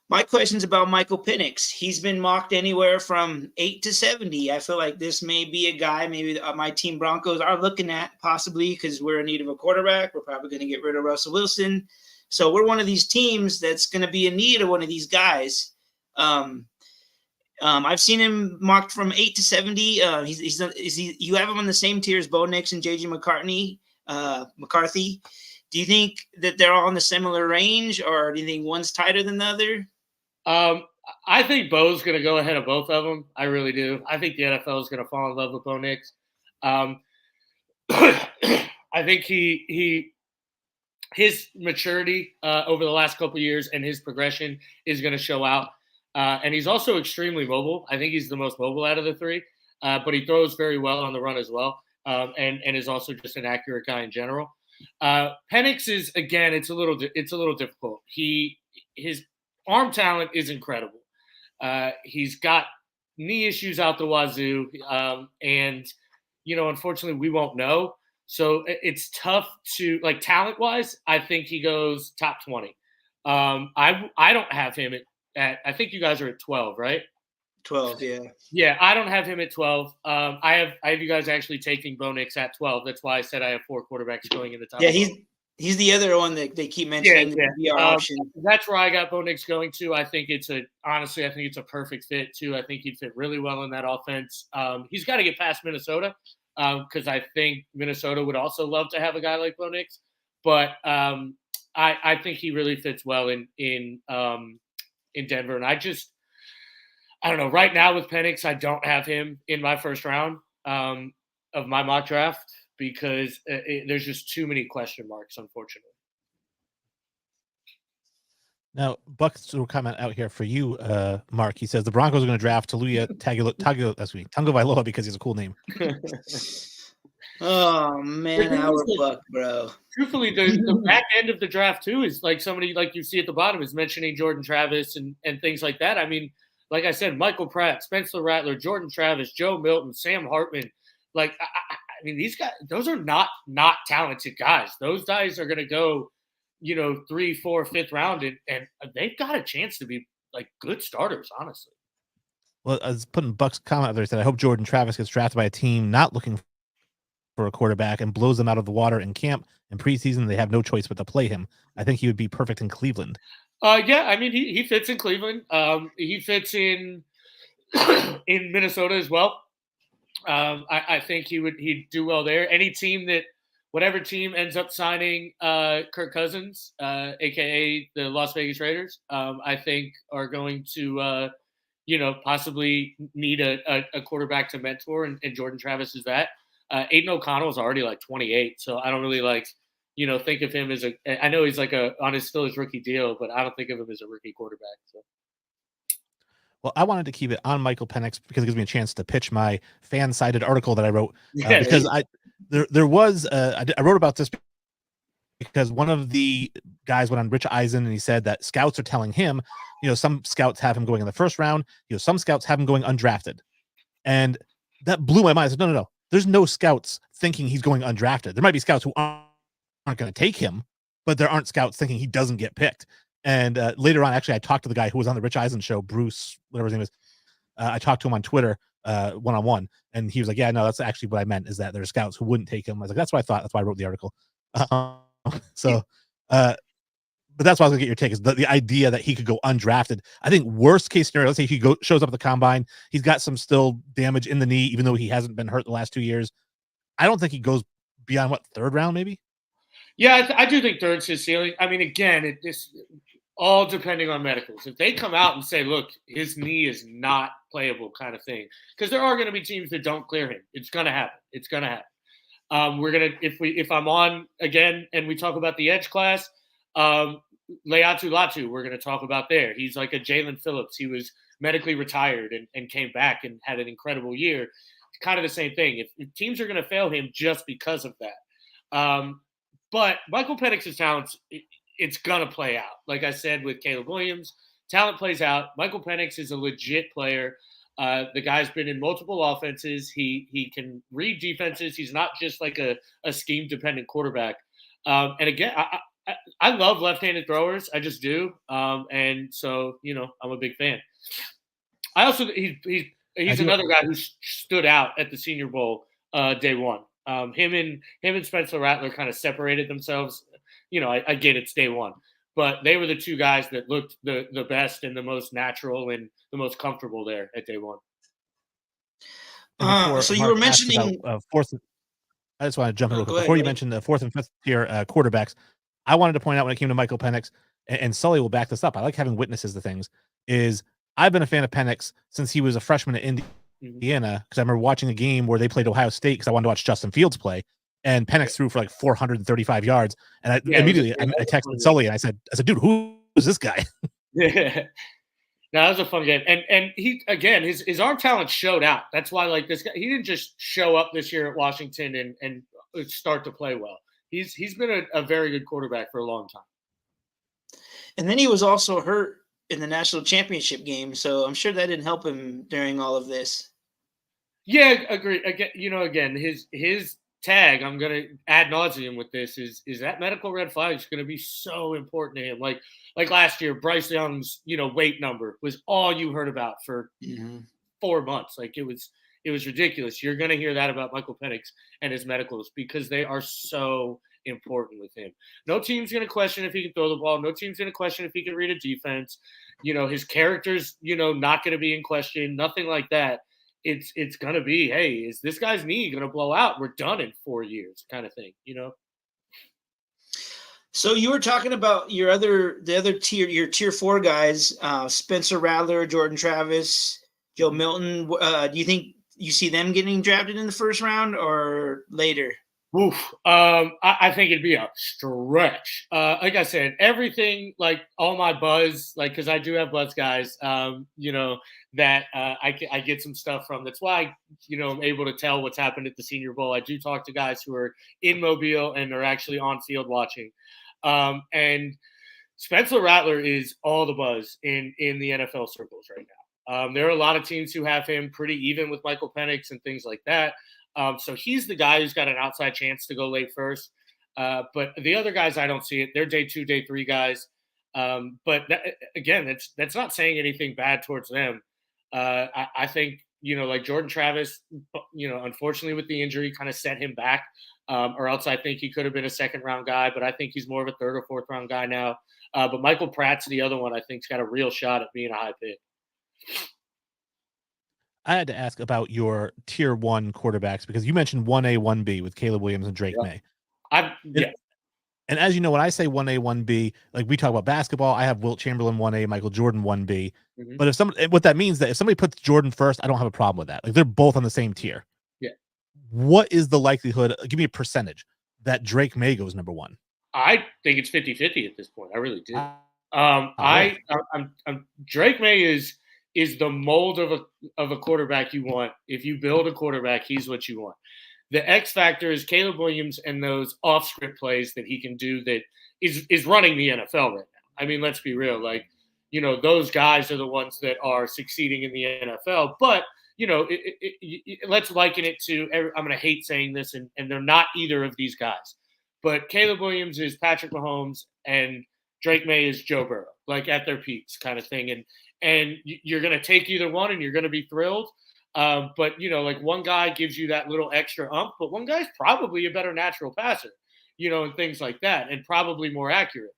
my question's about Michael Penix. He's been mocked anywhere from 8 to 70. I feel like this may be a guy maybe my team Broncos are looking at possibly because we're in need of a quarterback. We're probably going to get rid of Russell Wilson. So we're one of these teams that's going to be in need of one of these guys. I've seen him mocked from 8 to 70. You have him on the same tier as Bo Nix and JJ McCarthy. Do you think that they're all in the similar range, or do you think one's tighter than the other? I think Bo's going to go ahead of both of them. I really do. I think the NFL is going to fall in love with Bo Nix. I think his maturity over the last couple of years and his progression is going to show out. And he's also extremely mobile. I think he's the most mobile out of the three, but he throws very well on the run as well, and is also just an accurate guy in general. Penix is, again, it's a little difficult. His arm talent is incredible. He's got knee issues out the wazoo, and unfortunately, we won't know. So it's tough to, like, talent-wise, I think he goes top 20. I don't have him at I think you guys are at 12, right? 12, yeah. Yeah, I don't have him at 12. I have you guys actually taking Bo Nix at 12. That's why I said I have 4 quarterbacks going in the top. Yeah, he's the other one that they keep mentioning. Yeah. Option. That's where I got Bo Nix going to. I think it's a perfect fit too. I think he'd fit really well in that offense. He's got to get past Minnesota because I think Minnesota would also love to have a guy like Bo Nix. But I think he really fits well in Denver, and I don't know. Right now with Penix, I don't have him in my first round of my mock draft because there's just too many question marks, unfortunately. Now, Buck's little comment out here for you, Mark. He says the Broncos are going to draft Tagovailoa because he's a cool name. Oh man, our Buck, bro. Truthfully, the back end of the draft too is like somebody like you see at the bottom is mentioning Jordan Travis and things like that. I mean, like I said, Michael Pratt, Spencer Rattler, Jordan Travis, Joe Milton, Sam Hartman. Like, I mean, these guys, those are not talented guys. Those guys are going to go, 3, 4, 5th round, and they've got a chance to be like good starters, honestly. Well, I was putting Buck's comment out there. Said I hope Jordan Travis gets drafted by a team not looking for a quarterback and blows them out of the water in camp and preseason. They have no choice but to play him. I think he would be perfect in Cleveland. Yeah, I mean he fits in Cleveland. He fits in Minnesota as well. I think he'd do well there. Whatever team ends up signing Kirk Cousins, aka the Las Vegas Raiders, I think are going to possibly need a quarterback to mentor, and Jordan Travis is that. Aiden O'Connell is already like 28, so I don't really think of him as I know he's on his rookie deal, but I don't think of him as a rookie quarterback. So. Well, I wanted to keep it on Michael Penix because it gives me a chance to pitch my fan-sided article that I wrote because I wrote about this because one of the guys went on Rich Eisen and he said that scouts are telling him, some scouts have him going in the first round, some scouts have him going undrafted, and that blew my mind. I said, no. There's no scouts thinking he's going undrafted. There might be scouts who aren't going to take him, but there aren't scouts thinking he doesn't get picked. And later on, actually, I talked to the guy who was on the Rich Eisen show, Bruce, whatever his name is. I talked to him on Twitter one-on-one, and he was like, yeah, no, that's actually what I meant is that there are scouts who wouldn't take him. I was like, that's what I thought. That's why I wrote the article. But that's why I was going to get your take is the idea that he could go undrafted. I think worst case scenario, let's say he shows up at the combine. He's got some still damage in the knee, even though he hasn't been hurt the last 2 years. I don't think he goes beyond 3rd round, maybe. Yeah, I do think third's his ceiling. I mean, again, it's all depending on medicals. If they come out and say, look, his knee is not playable kind of thing, because there are going to be teams that don't clear him. It's going to happen. If I'm on again and we talk about the edge class, Leatu Latu, we're going to talk about there. He's like a Jalen Phillips. He was medically retired and came back and had an incredible year. It's kind of the same thing. If teams are going to fail him just because of that. But Michael Penix's talents, it's going to play out. Like I said with Caleb Williams, talent plays out. Michael Penix is a legit player. The guy's been in multiple offenses. He can read defenses. He's not just like a scheme-dependent quarterback. And again, I love left-handed throwers. I just do. And so, I'm a big fan. I also he's another guy who stood out at the Senior Bowl day one. Him and Spencer Rattler kind of separated themselves. I get it's day one, but they were the two guys that looked the best and the most natural and the most comfortable there at day one. So you were mentioning fourth. I just want to jump in real quick. Before you mentioned the fourth and fifth tier quarterbacks, I wanted to point out when it came to Michael Penix, and Sully will back this up. I like having witnesses to things. I've been a fan of Penix since he was a freshman at Indiana, because I remember watching a game where they played Ohio State because I wanted to watch Justin Fields play, and Penix threw for like 435 yards, and I texted Sully and I said, dude, who is this guy? Yeah. No, that was a fun game. And he, again, his arm talent showed out. That's why, like, this guy, he didn't just show up this year at Washington and start to play well. He's been a very good quarterback for a long time. And then he was also hurt in the national championship game, so I'm sure that didn't help him during all of this. Yeah, agree. Again, his tag, I'm going to ad nauseum with this, is that medical red flag is going to be so important to him. Like last year, Bryce Young's, weight number was all you heard about for 4 months. Like it was ridiculous. You're going to hear that about Michael Penix and his medicals because they are so important with him. No team's going to question if he can throw the ball. No team's going to question if he can read a defense. His character's, not going to be in question. Nothing like that. It's going to be, hey, is this guy's knee going to blow out? We're done in 4 years kind of thing, So you were talking about the other tier, your tier 4 guys, Spencer Rattler, Jordan Travis, Joe Milton. Do you think you see them getting drafted in the first round or later? Oof. I think it'd be a stretch. Like I said, everything, like all my buzz, like, because I do have buzz guys, that I get some stuff from. That's why I'm able to tell what's happened at the Senior Bowl. I do talk to guys who are in Mobile and are actually on field watching. And Spencer Rattler is all the buzz in the NFL circles right now. There are a lot of teams who have him pretty even with Michael Penix and things like that. So he's the guy who's got an outside chance to go late first. But the other guys, I don't see it. They're day 2, day 3 guys. But again, that's not saying anything bad towards them. I think, like Jordan Travis, unfortunately with the injury kind of set him back. Or else I think he could have been a second-round guy, but I think he's more of a third- or fourth-round guy now. But Michael Pratt's the other one I think's got a real shot at being a high pick. I had to ask about your tier 1 quarterbacks because you mentioned 1A, 1B with Caleb Williams and Drake May. And as you know, when I say 1A, 1B, like we talk about basketball, I have Wilt Chamberlain 1A, Michael Jordan 1B. Mm-hmm. But what that means that if somebody puts Jordan first, I don't have a problem with that. Like they're both on the same tier. Yeah. What is the likelihood? Give me a percentage that Drake May goes number 1. I think it's 50-50 at this point. I really do. Drake May is the mold of a quarterback you want. If you build a quarterback, he's what you want. The X factor is Caleb Williams and those off-script plays that he can do that is running the NFL right now. I mean, let's be real. Like, those guys are the ones that are succeeding in the NFL. But, let's liken it to – I'm going to hate saying this, and they're not either of these guys. But Caleb Williams is Patrick Mahomes and Drake May is Joe Burrow, like at their peaks kind of thing. And you're going to take either one and you're going to be thrilled. But, like one guy gives you that little extra but one guy's probably a better natural passer, and things like that, and probably more accurate.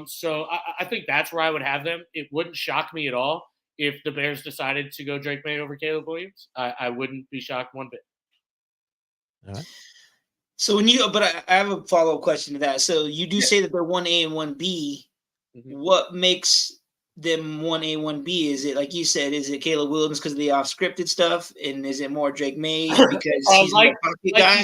So I think that's where I would have them. It wouldn't shock me at all if the Bears decided to go Drake May over Caleb Williams. I wouldn't be shocked one bit. All right. So but I have a follow-up question to that. So you do say that they're 1A and 1B. Mm-hmm. What makes them 1A, 1B? Is it, like you said, is it Caleb Williams because of the off-scripted stuff? And is it more Drake May because he's a pocket guy?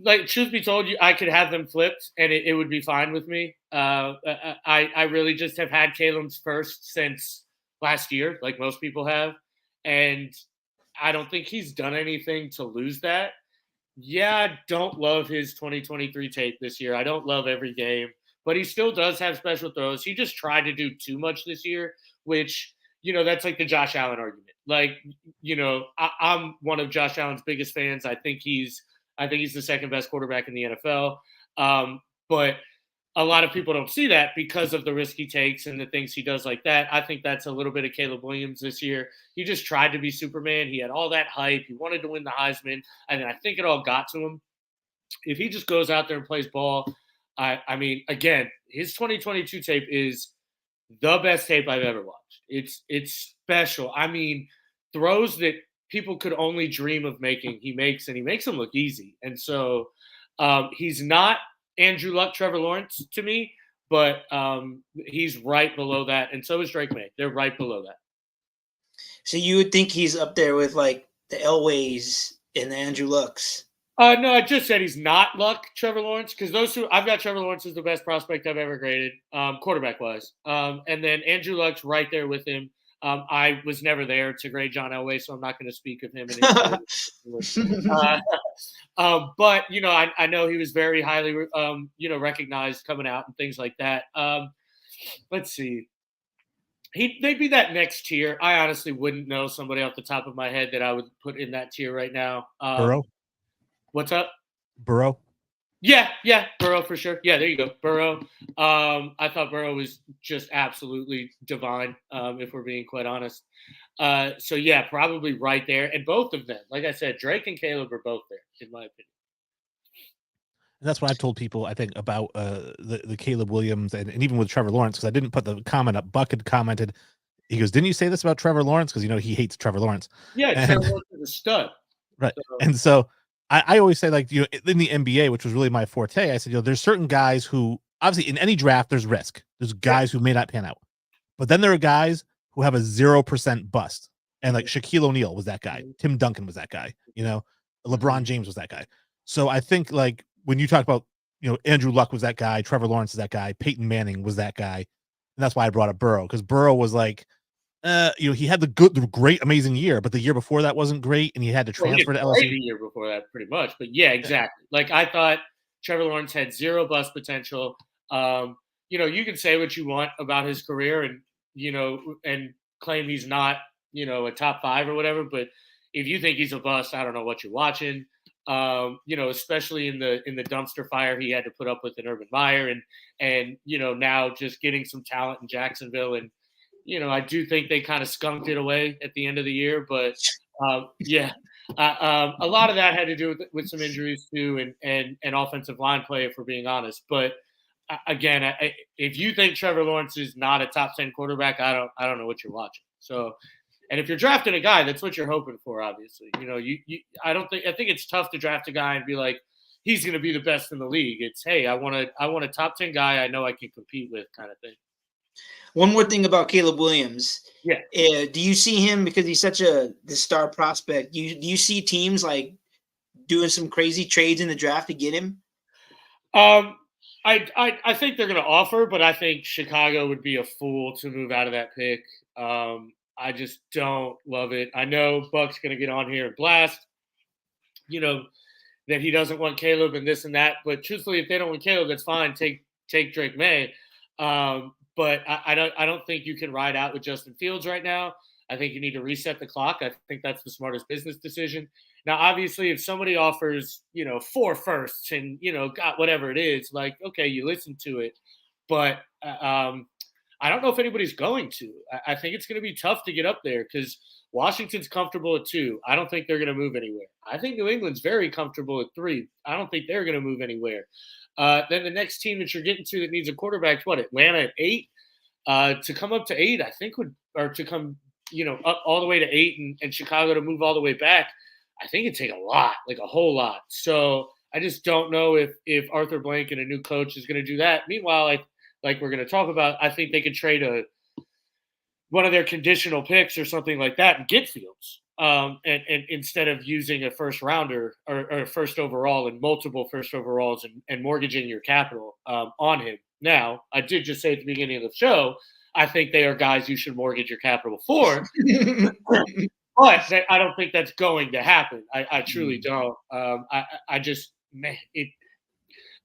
Like, truth be told, I could have them flipped and it would be fine with me. I really just have had Caleb's first since last year, like most people have. And I don't think he's done anything to lose that. Yeah, I don't love his 2023 tape this year. I don't love every game, but he still does have special throws. He just tried to do too much this year, which, that's like the Josh Allen argument. Like, I'm one of Josh Allen's biggest fans. I think he's the second best quarterback in the NFL. But a lot of people don't see that because of the risk he takes and the things he does like that. I think that's a little bit of Caleb Williams this year. He just tried to be Superman. He had all that hype. He wanted to win the Heisman. And I think it all got to him. If he just goes out there and plays ball, I mean, again, his 2022 tape is the best tape I've ever watched. It's special. I mean, throws that people could only dream of making, he makes, and he makes them look easy. And so he's not Andrew Luck, Trevor Lawrence to me, but he's right below that. And so is Drake May. They're right below that. So you would think he's up there with like the Elways and the Andrew Lucks? No, I just said he's not Luck, Trevor Lawrence, because I've got Trevor Lawrence as the best prospect I've ever graded, quarterback-wise. And then Andrew Luck's right there with him. I was never there to grade John Elway, so I'm not going to speak of him. But, I know he was very highly, recognized coming out and things like that. Let's see. They'd be that next tier. I honestly wouldn't know somebody off the top of my head that I would put in that tier right now. Burrow? What's up? Burrow? Yeah, Burrow for sure. Yeah, there you go, Burrow. I thought Burrow was just absolutely divine, if we're being quite honest. So yeah, probably right there. And both of them, like I said, Drake and Caleb are both there, in my opinion. And that's what I've told people, I think, about the Caleb Williams and even with Trevor Lawrence, because I didn't put the comment up. Buck had commented, he goes, "Didn't you say this about Trevor Lawrence?" Because he hates Trevor Lawrence. Yeah, Trevor Lawrence is a stud. Right. So. And so I always say, like, in the NBA, which was really my forte, I said, there's certain guys who, obviously, in any draft, there's risk. There's guys who may not pan out. But then there are guys who have a 0% bust. And, like, Shaquille O'Neal was that guy. Tim Duncan was that guy. LeBron James was that guy. So I think, like, when you talk about, Andrew Luck was that guy, Trevor Lawrence is that guy, Peyton Manning was that guy. And that's why I brought up Burrow, because Burrow was like, he had the great, amazing year, but the year before that wasn't great, and he had to transfer to LSU. The year before that, pretty much. But yeah, exactly. Like, I thought Trevor Lawrence had zero bust potential. You can say what you want about his career, and and claim he's not, a top 5 or whatever. But if you think he's a bust, I don't know what you're watching. Especially in the dumpster fire he had to put up with in Urban Meyer, and now just getting some talent in Jacksonville. And I do think they kind of skunked it away at the end of the year, but a lot of that had to do with some injuries too, and offensive line play, if we're being honest. But again, if you think Trevor Lawrence is not a top 10 quarterback, I don't know what you're watching. So, and if you're drafting a guy, that's what you're hoping for, obviously. I think it's tough to draft a guy and be like, he's going to be the best in the league. It's, hey, I want a top 10 guy I know I can compete with, kind of thing. One more thing about Caleb Williams. Yeah. Do you see him, because he's such the star prospect, do you see teams like doing some crazy trades in the draft to get him? I think they're going to offer, but I think Chicago would be a fool to move out of that pick. I just don't love it. I know Buck's going to get on here and blast, that he doesn't want Caleb and this and that. But truthfully, if they don't want Caleb, that's fine. Take Drake May. But I don't think you can ride out with Justin Fields right now. I think you need to reset the clock. I think that's the smartest business decision. Now, obviously, if somebody offers, 4 firsts and, got whatever it is, like, okay, you listen to it. But I don't know if anybody's going to. I think it's going to be tough to get up there because Washington's comfortable at 2. I don't think they're going to move anywhere. I think New England's very comfortable at 3. I don't think they're going to move anywhere. Then the next team that you're getting to that needs a quarterback, Atlanta at 8? To come up to 8, I think to come, up all the way to 8 and Chicago to move all the way back, I think it'd take a lot, like a whole lot. So I just don't know if Arthur Blank and a new coach is going to do that. Meanwhile, like we're going to talk about, I think they could trade one of their conditional picks or something like that and get Fields. And instead of using a first rounder or first overall and multiple first overalls and mortgaging your capital on him. Now, I did just say at the beginning of the show, I think they are guys you should mortgage your capital for. But I don't think that's going to happen. I truly don't. I just, man,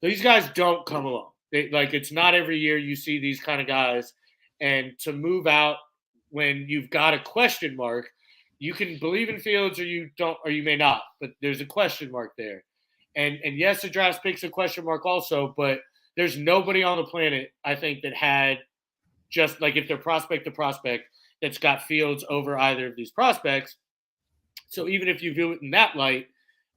these guys don't come along. It's not every year you see these kind of guys. And to move out when you've got a question mark, you can believe in Fields or you don't, or you may not, but there's a question mark there. And yes, the draft pick's a question mark also, but there's nobody on the planet, I think, that had just like if they're prospect to prospect that's got Fields over either of these prospects. So even if you view it in that light,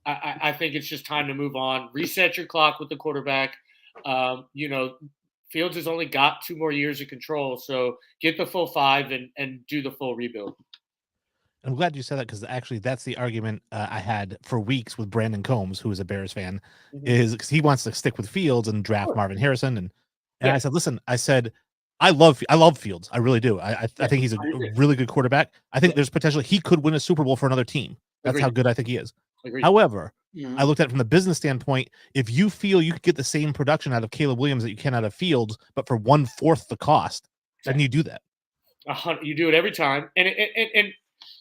I think it's just time to move on, reset your clock with the quarterback. Fields has only got 2 more years of control, so get the full 5 and do the full rebuild. I'm glad you said that because actually that's the argument I had for weeks with Brandon Combs, who is a Bears fan, is because he wants to stick with Fields and draft Marvin Harrison. And I said, listen, I love Fields. I really do. I think he's a really good quarterback. I think there's potential he could win a Super Bowl for another team. That's how good I think he is. However, I looked at it from the business standpoint. If you feel you could get the same production out of Caleb Williams that you can out of Fields, but for 1/4 the cost, then you do that. You do it every time. And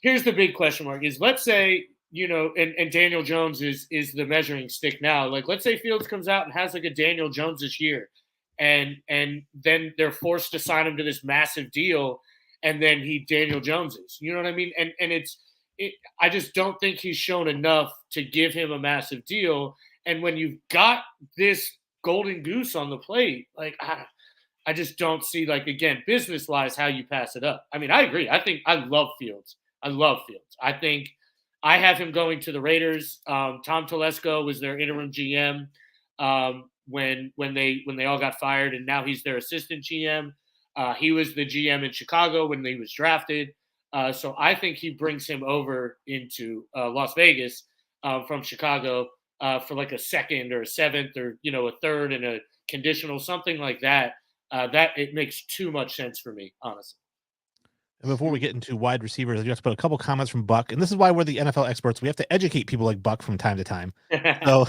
here's the big question mark is, let's say, and Daniel Jones is the measuring stick now. Like, let's say Fields comes out and has like a Daniel Jones this year, and then they're forced to sign him to this massive deal, and then he Daniel Joneses. You know what I mean? And I just don't think he's shown enough to give him a massive deal. And when you've got this golden goose on the plate, like I just don't see, like, again, business-wise, how you pass it up. I mean, I agree. I love Fields. I think I have him going to the Raiders. Tom Telesco was their interim GM when they all got fired, and now he's their assistant GM. He was the GM in Chicago when he was drafted. So I think he brings him over into Las Vegas from Chicago for like a second or a seventh or, a third and a conditional, something like that. That it makes too much sense for me, honestly. And before we get into wide receivers, I just put a couple comments from Buck, and this is why we're the NFL experts. We have to educate people like Buck from time to time. So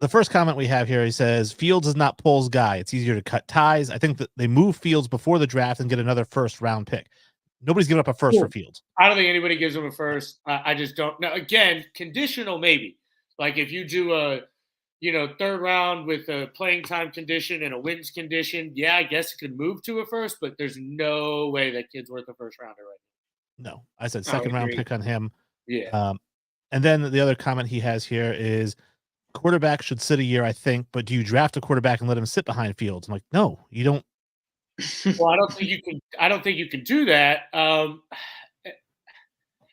the first comment we have here, he says, Fields is not Poles' guy. It's easier to cut ties. I think that they move Fields before the draft and get another first-round pick. Nobody's giving up a first for Fields. I don't think anybody gives him a first. I just don't. Now, again, conditional maybe. Like if you do a, third round with a playing time condition and a wins condition, yeah, I guess it could move to a first, but there's no way that kid's worth a first rounder right now. No, I said second round pick on him. Yeah. And then the other comment he has here is quarterback should sit a year, I think, but do you draft a quarterback and let him sit behind Fields? I'm like, no, you don't. Well, I don't think you can do that.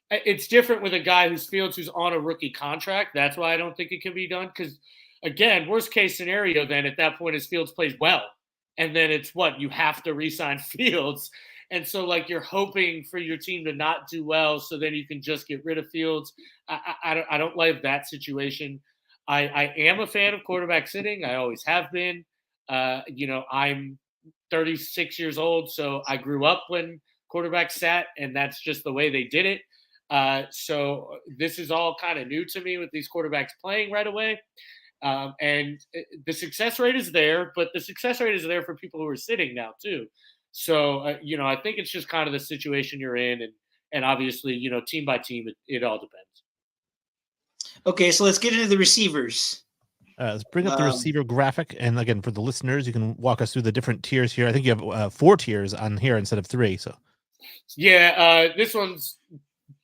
It's different with a guy who's on a rookie contract. That's why I don't think it can be done. Because again, worst case scenario, then at that point is Fields plays well, and then it's you have to re-sign Fields, and so like you're hoping for your team to not do well, so then you can just get rid of Fields. I don't like that situation. I am a fan of quarterback sitting. I always have been. I'm 36 years old, so I grew up when quarterbacks sat, and that's just the way they did it. So this is all kind of new to me with these quarterbacks playing right away. And the success rate is there, but the success rate is there for people who are sitting now too. So, I think it's just kind of the situation you're in, and obviously, team by team, it all depends. Okay, so let's get into the receivers. Let's bring up the receiver graphic. And again, for the listeners, you can walk us through the different tiers here. I think you have 4 tiers on here instead of 3. So, yeah, this one's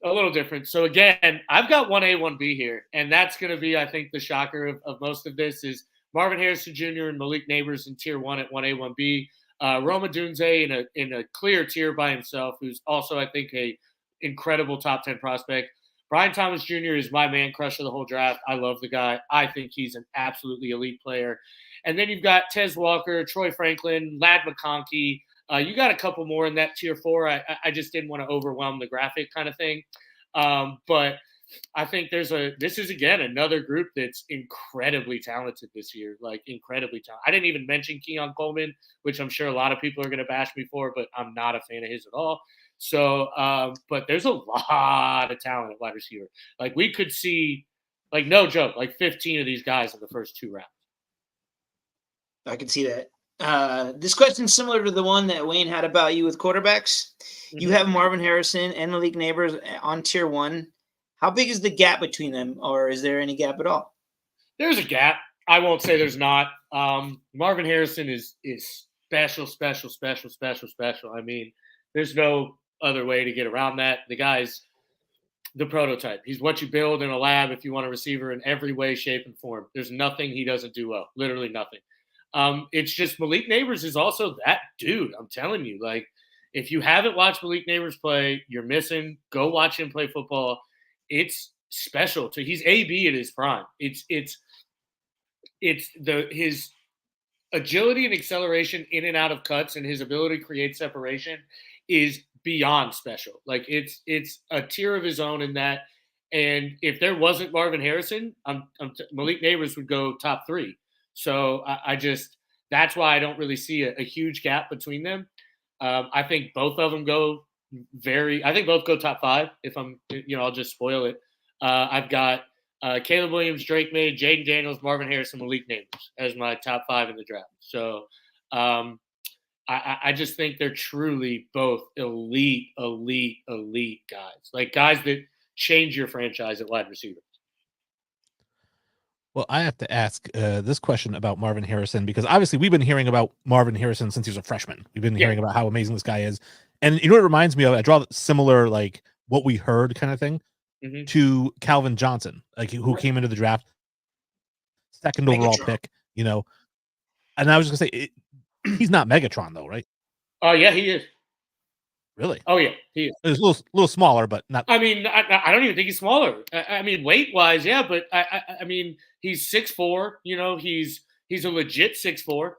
a little different. So again, I've got 1A, 1B here, and that's going to be, I think, the shocker of most of this is Marvin Harrison Jr. and Malik Neighbors in tier 1 at 1A, 1B. Roma Dunze in a clear tier by himself, who's also, I think, a incredible top 10 prospect. Brian Thomas Jr. is my man crush of the whole draft. I love the guy. I think he's an absolutely elite player. And then you've got Tez Walker, Troy Franklin, Ladd McConkey. You got a couple more in that tier 4. I just didn't want to overwhelm the graphic kind of thing. But I think this is, again, another group that's incredibly talented this year, like incredibly talented. I didn't even mention Keon Coleman, which I'm sure a lot of people are going to bash me for, but I'm not a fan of his at all. So, but there's a lot of talent at wide receiver. Like we could see, like no joke, like 15 of these guys in the first 2 rounds. I can see that. This question's similar to the one that Wayne had about you with quarterbacks. You have Marvin Harrison and Malik Neighbors on tier 1. How big is the gap between them, or is there any gap at all? There's a gap. I won't say there's not. Marvin Harrison is special. I mean, there's no other way to get around that. The guy's the prototype. He's what you build in a lab if you want a receiver in every way, shape, and form. There's nothing he doesn't do well. Literally nothing. It's just Malik Neighbors is also that dude. I'm telling you, like, if you haven't watched Malik Neighbors play, you're missing. Go watch him play football. It's special. He's AB at his prime. It's his agility and acceleration in and out of cuts and his ability to create separation is beyond special. Like it's a tier of his own in that. And if there wasn't Marvin Harrison, Malik Neighbors would go top 3. So I just that's why I don't really see a huge gap between them. I think both of them go I think both go top 5. If I'm, I'll just spoil it. I've got Caleb Williams, Drake May, Jaden Daniels, Marvin Harrison, Malik Neighbors as my top 5 in the draft. So I just think they're truly both elite guys, like guys that change your franchise at wide receiver. Well, I have to ask this question about Marvin Harrison, because obviously we've been hearing about Marvin Harrison since he was a freshman. We've been hearing about how amazing this guy is. And you know what it reminds me of? I draw similar, like what we heard kind of thing to Calvin Johnson, like who came into the draft, second overall pick, And I was just going to say, he's not Megatron though, right? Oh, yeah, he is. Really? Oh, yeah, he is. It's a little smaller, but not. I mean, I don't even think he's smaller. I mean, weight-wise, yeah, but I mean, he's 6'4". He's a legit 6'4".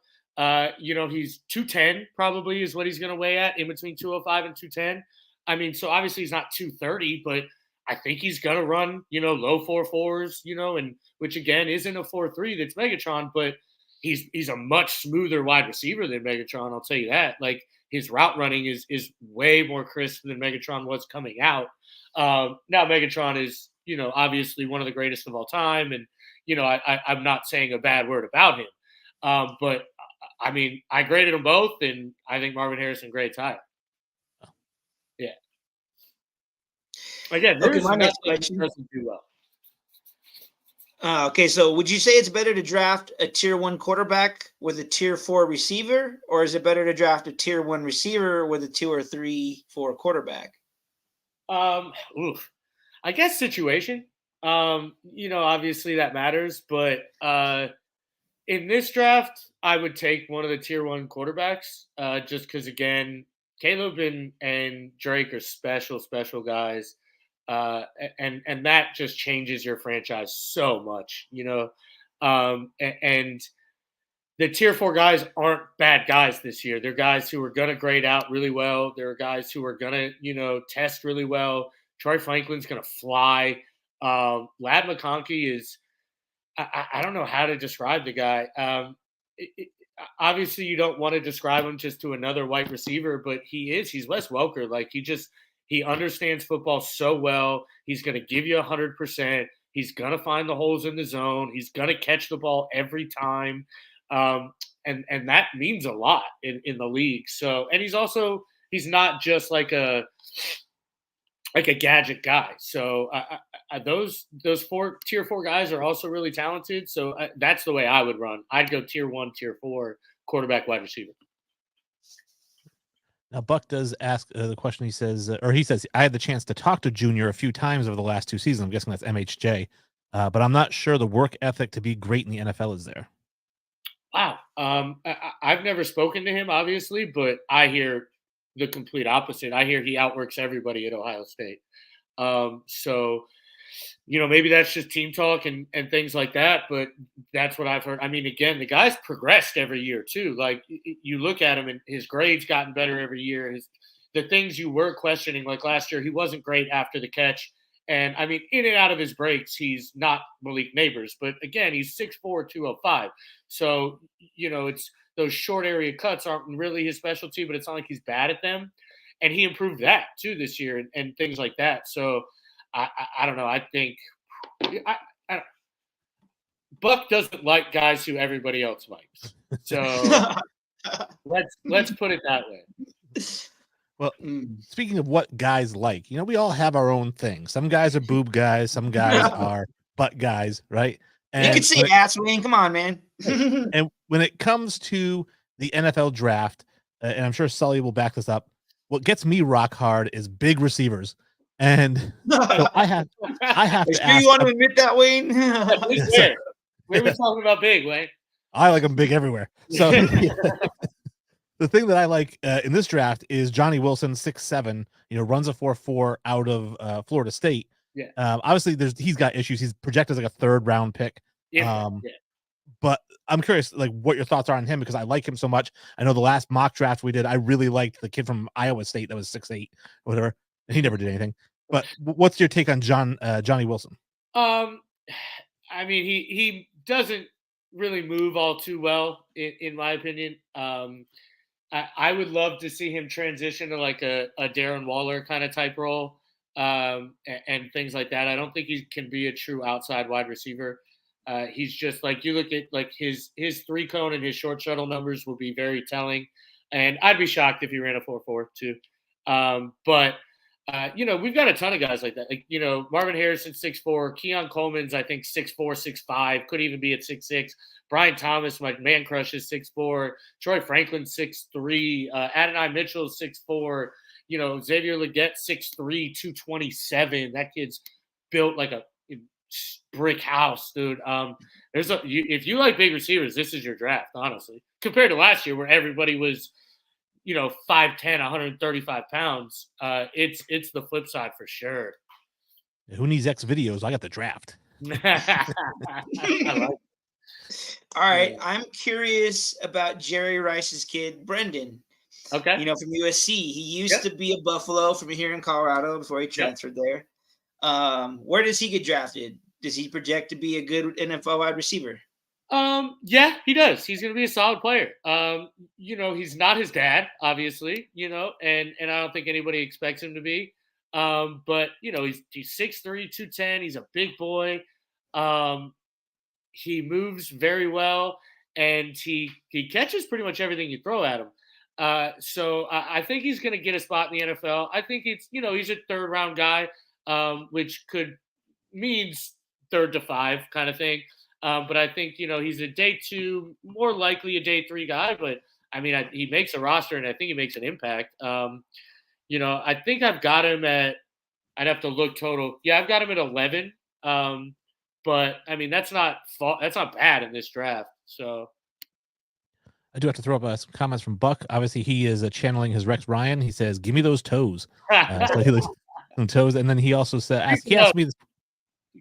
He's 210 probably is what he's going to weigh at, in between 205 and 210. I mean, so obviously he's not 230, but I think he's going to run, low 4.4s, and which again isn't a 4.3 that's Megatron, but he's a much smoother wide receiver than Megatron. I'll tell you that. Like, his route running is way more crisp than Megatron was coming out. Now Megatron is, obviously one of the greatest of all time. And, I'm not saying a bad word about him. But I mean, I graded them both, and I think Marvin Harrison grades higher. Yeah. Again, my next question doesn't do well. Okay, so would you say it's better to draft a tier 1 quarterback with a tier 4 receiver, or is it better to draft a tier 1 receiver with a 2 or 3 for quarterback? I guess situation. Obviously that matters, but in this draft, I would take one of the tier 1 quarterbacks, just because, again, Caleb and Drake are special guys. And that just changes your franchise so much, and the tier 4 guys aren't bad guys this year. They're guys who are going to grade out really well. There are guys who are going to, test really well. Troy Franklin's going to fly. Ladd McConkey is, I don't know how to describe the guy. Obviously you don't want to describe him just to another white receiver, but he's Wes Welker. Like, he understands football so well. He's going to give you 100%. He's going to find the holes in the zone. He's going to catch the ball every time. And that means a lot in the league. So, and he's not just like a gadget guy. So those tier 4 guys are also really talented. So that's the way I would run. I'd go tier 1, tier 4, quarterback, wide receiver. Now, Buck does ask the question. He says, I had the chance to talk to Junior a few times over the last 2 seasons. I'm guessing that's MHJ, but I'm not sure the work ethic to be great in the NFL is there. Wow. I've never spoken to him, obviously, but I hear the complete opposite. I hear he outworks everybody at Ohio State. So, maybe that's just team talk and things like that, but that's what I've heard. I mean, again, the guy's progressed every year too. Like, you look at him and his grades gotten better every year. The things you were questioning, like last year, he wasn't great after the catch. And I mean, in and out of his breaks, he's not Malik Neighbors, but again, he's 6'4", 205. So, it's those short area cuts aren't really his specialty, but it's not like he's bad at them. And he improved that too this year and things like that. So I don't know. I think Buck doesn't like guys who everybody else likes. So Let's put it that way. Well, speaking of what guys like, we all have our own thing. Some guys are boob guys, some guys are butt guys, right? You can say ass, Wayne. Come on, man. And when it comes to the NFL draft, and I'm sure Sully will back this up, what gets me rock hard is big receivers. And so I have to ask. You want to admit that, Wayne? Where are we talking about big, Wayne? I like them big everywhere. So the thing that I like in this draft is Johnny Wilson, 6'7", runs a 4.4 out of Florida State. Yeah. Obviously he's got issues. He's projected as like a 3rd round pick. Yeah. But I'm curious, like, what your thoughts are on him, because I like him so much. I know the last mock draft we did, I really liked the kid from Iowa State that was 6'8", whatever. He never did anything. But what's your take on Johnny Wilson? I mean, he doesn't really move all too well, in my opinion. I would love to see him transition to like a Darren Waller kind of type role, and things like that. I don't think he can be a true outside wide receiver. He's just like, you look at like his 3-cone and his short shuttle numbers will be very telling. And I'd be shocked if he ran a 4.4 too. But we've got a ton of guys like that. Like, Marvin Harrison, 6'4", Keon Coleman's, I think 6'4", 6'5", could even be at 6'6". Brian Thomas, my man crush, is 6'4". Troy Franklin, 6'3". Adonai Mitchell, 6'4". Xavier Legette, 6'3", 227. That kid's built like a brick house, dude. If you like big receivers, this is your draft, honestly, compared to last year where everybody was 5'10", 135 pounds. It's the flip side for sure. Who needs X videos? I got the draft. I like it. All right, I'm curious about Jerry Rice's kid, Brendan. Okay. From USC. He used to be a Buffalo from here in Colorado before he transferred there. Where does he get drafted? Does he project to be a good NFL wide receiver? Yeah, he does. He's going to be a solid player. He's not his dad, obviously, and I don't think anybody expects him to be. But he's 6'3", 210. He's a big boy. He moves very well, and he catches pretty much everything you throw at him. So I think he's going to get a spot in the NFL. I think it's, he's a 3rd round guy, which means 3rd to 5 kind of thing. But I think, he's a day 2, more likely a day 3 guy. But I mean, he makes a roster, and I think he makes an impact. I think I've got him at, I'd have to look total. Yeah, I've got him at 11. But I mean, that's not bad in this draft. So I do have to throw up some comments from Buck. Obviously, he is channeling his Rex Ryan. He says, "Give me those toes." So he looks some toes, and then he also said, "He asked me this."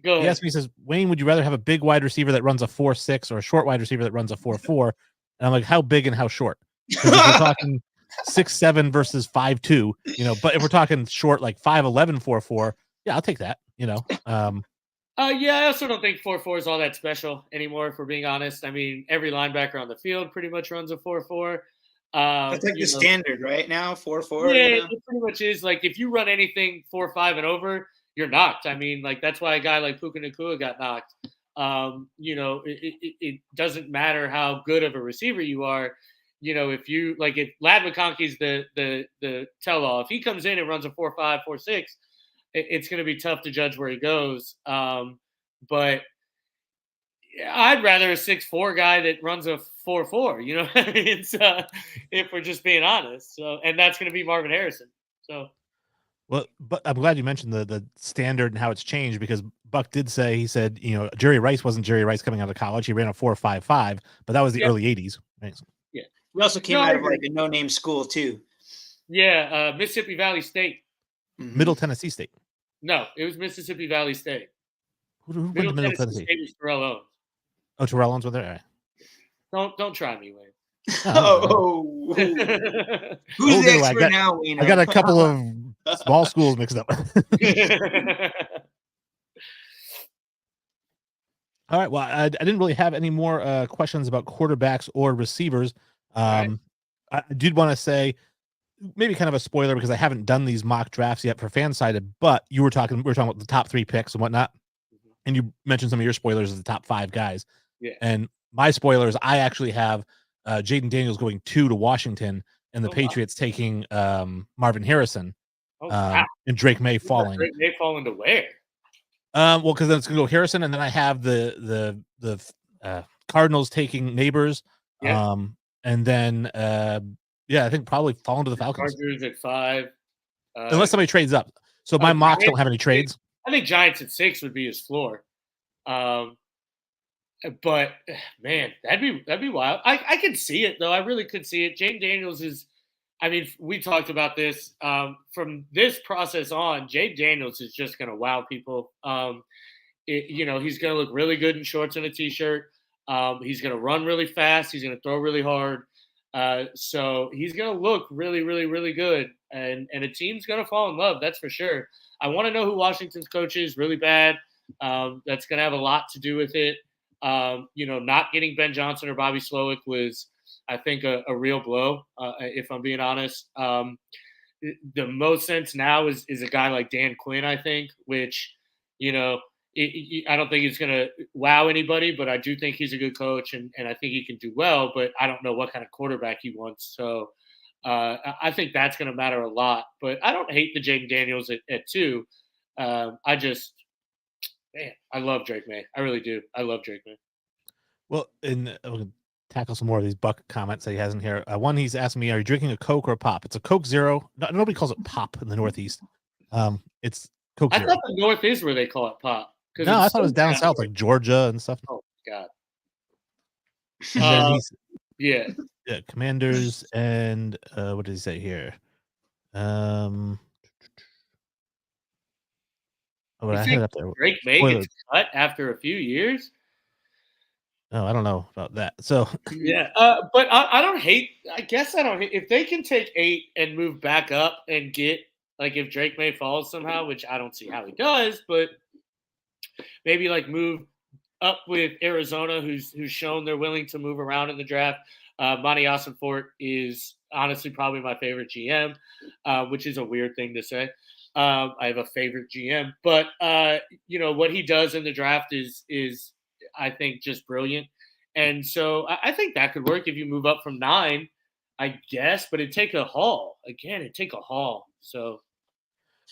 He asked me, he says, "Wayne, would you rather have a big wide receiver that runs a 4.6 or a short wide receiver that runs a 4.4?" And I'm like, "How big and how short?" Because if we're talking 6'7" versus 5'2", but if we're talking short, like 5'11", 4.4, yeah, I'll take that. Yeah, I also don't think 4.4 is all that special anymore, if we're being honest. I mean, every linebacker on the field pretty much runs a 4.4. That's like the standard right now, 4.4. Yeah, it pretty much is. Like, if you run anything 4.5 and over, you're knocked. I mean, like, that's why a guy like Puka Nacua got knocked. It doesn't matter how good of a receiver you are. If Ladd McConkey's the tell-all, if he comes in and runs a 4.5, 4.6, it's going to be tough to judge where he goes. But I'd rather a 6'4" guy that runs a 4.4. It's if we're just being honest. So, and that's going to be Marvin Harrison. So. Well, but I'm glad you mentioned the standard and how it's changed, because Buck did say, he said, Jerry Rice wasn't Jerry Rice coming out of college. He ran a 4.55, but that was the early 80s. Right? Yeah. He also came out of like a no-name school too. Yeah, Mississippi Valley State. Middle Tennessee State. No, it was Mississippi Valley State. Who went to Middle Tennessee? State was Terrell Owens. Oh, Terrell Owens was there? All right. Don't try me, Wayne. Who's the expert now, Wayne? I got a couple of small schools mixed up. All right. Well, I didn't really have any more questions about quarterbacks or receivers. I did want to say, maybe kind of a spoiler, because I haven't done these mock drafts yet for Fansided, but we were talking about the top 3 picks and whatnot. And you mentioned some of your spoilers as the top 5 guys. Yeah. And my spoilers, I actually have Jaden Daniels going 2 to Washington, and the Patriots taking Marvin Harrison, wow. and Drake May falling. Drake May falling to where? Well, because then it's gonna go Harrison, and then I have the Cardinals taking Neighbors, Yeah. and then I think probably falling to the Falcons. Chargers at 5. Unless somebody trades up. So my mocks don't have any trades. I think Giants at 6 would be his floor. But man, that'd be wild. I could see it though. I really could see it. Jaden Daniels is. I mean, we talked about this from this process on. Jaden Daniels is just going to wow people. He's going to look really good in shorts and a t-shirt. He's going to run really fast. He's going to throw really hard. So he's going to look really, really, really good. And a team's going to fall in love. That's for sure. I want to know who Washington's coach is really bad. That's going to have a lot to do with it. Not getting Ben Johnson or Bobby Slowick was, I think, a real blow, if I'm being honest. The most sense now is a guy like Dan Quinn, I think, which, I don't think he's going to wow anybody, but I do think he's a good coach, and I think he can do well, but I don't know what kind of quarterback he wants. So I think that's going to matter a lot. But I don't hate the Jaden Daniels at 2. I love Drake May. I really do. I love Drake May. Well, and we're going to tackle some more of these Buck comments that he has in here. One, he's asking me, are you drinking a Coke or a Pop? It's a Coke Zero. Nobody calls it Pop in the Northeast. It's Coke Zero. I thought the North is where they call it Pop. No, I thought it was down south, like Georgia and stuff. Oh, God. Yeah, Commanders and what did he say here? I had it up there. Drake May gets cut after a few years? Oh, I don't know about that. So yeah, but I don't hate. I guess I don't hate if they can take 8 and move back up and get, like, if Drake May falls somehow, which I don't see how he does, but maybe like move up with Arizona, who's shown they're willing to move around in the draft. Monty Ossenfort is honestly probably my favorite GM, which is a weird thing to say. I have a favorite GM, but what he does in the draft is I think just brilliant. And so I think that could work if you move up from 9, I guess, but it'd take a haul. Again, it'd take a haul. So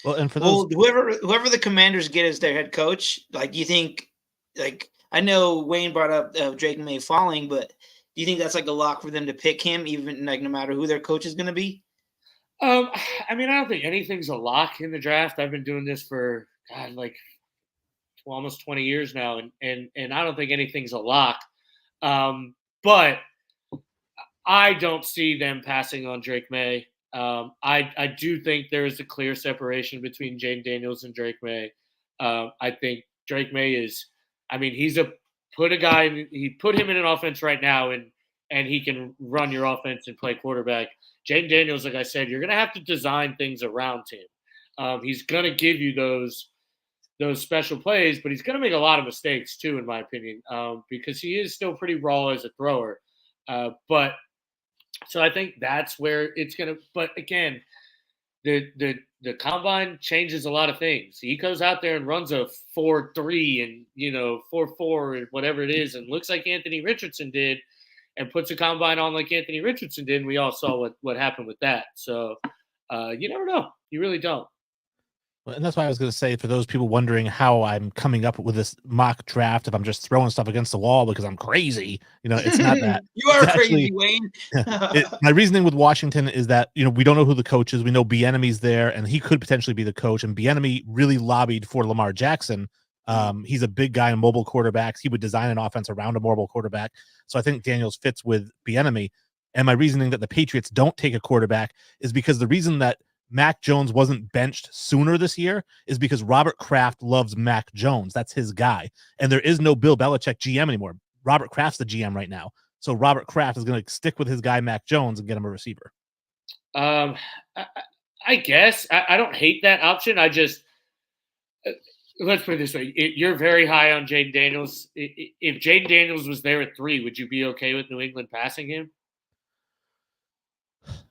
well, and for those whoever the Commanders get as their head coach, like, do you think, like, I know Wayne brought up Drake May falling, but do you think that's like a lock for them to pick him, even like no matter who their coach is going to be? I mean, I don't think anything's a lock in the draft. I've been doing this for almost 20 years now, and I don't think anything's a lock. But I don't see them passing on Drake May. I do think there is a clear separation between Jaden Daniels and Drake May. I think Drake May is, I mean, he put him in an offense right now, and he can run your offense and play quarterback. Jaden Daniels, like I said, you're going to have to design things around him. He's going to give you those special plays, but he's going to make a lot of mistakes too, in my opinion, because he is still pretty raw as a thrower. But so I think that's where it's going to. But again, the combine changes a lot of things. He goes out there and runs a 4.3 and 4.4 and whatever it is, and looks like Anthony Richardson did, and puts a combine on like Anthony Richardson did, and we all saw what happened with that. So you never know. You really don't. And that's why I was going to say, for those people wondering how I'm coming up with this mock draft, if I'm just throwing stuff against the wall because I'm crazy, it's not that. You are crazy, Wayne. My reasoning with Washington is that, we don't know who the coach is. We know Bieniemy's there, and he could potentially be the coach. And Bieniemy really lobbied for Lamar Jackson. He's a big guy in mobile quarterbacks. He would design an offense around a mobile quarterback. So I think Daniels fits with Bieniemy. And my reasoning that the Patriots don't take a quarterback is because the reason that Mac Jones wasn't benched sooner this year is because Robert Kraft loves Mac Jones. That's his guy. And there is no Bill Belichick GM anymore. Robert Kraft's the GM right now. So Robert Kraft is going to stick with his guy, Mac Jones, and get him a receiver. I guess. I don't hate that option. I just let's put it this way. You're very high on Jaden Daniels. If Jaden Daniels was there at 3, would you be okay with New England passing him?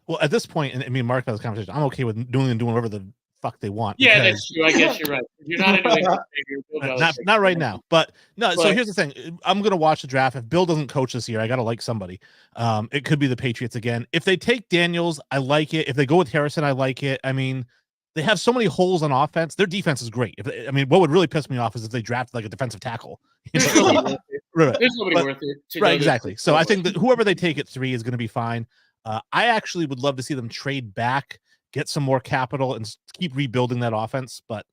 Well, at this point, and I mean, Mark had this conversation, I'm okay with doing whatever the fuck they want. Yeah, because- that's true. I guess you're right. You're not into it. not right now. But no, so But- here's the thing. I'm gonna watch the draft. If Bill doesn't coach this year, I gotta like somebody. It could be the Patriots again. If they take Daniels, I like it. If they go with Harrison, I like it. I mean, they have so many holes on offense. Their defense is great. What would really piss me off is if they draft like a defensive tackle. There's nobody But- worth it. To Right, go exactly. to- So I think that whoever they take at 3 is going to be fine. I actually would love to see them trade back, get some more capital, and keep rebuilding that offense. But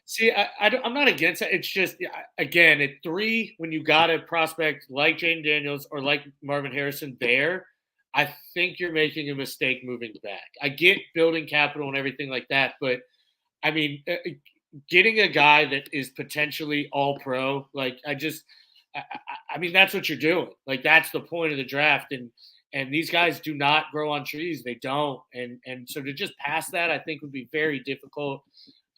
See, I'm not against it. It's just, again, at 3, when you got a prospect like Jaden Daniels or like Marvin Harrison there, I think you're making a mistake moving back. I get building capital and everything like that, but I mean, getting a guy that is potentially all pro, like I mean, that's what you're doing. Like, that's the point of the draft. And these guys do not grow on trees. They don't. And so to just pass that, I think would be very difficult.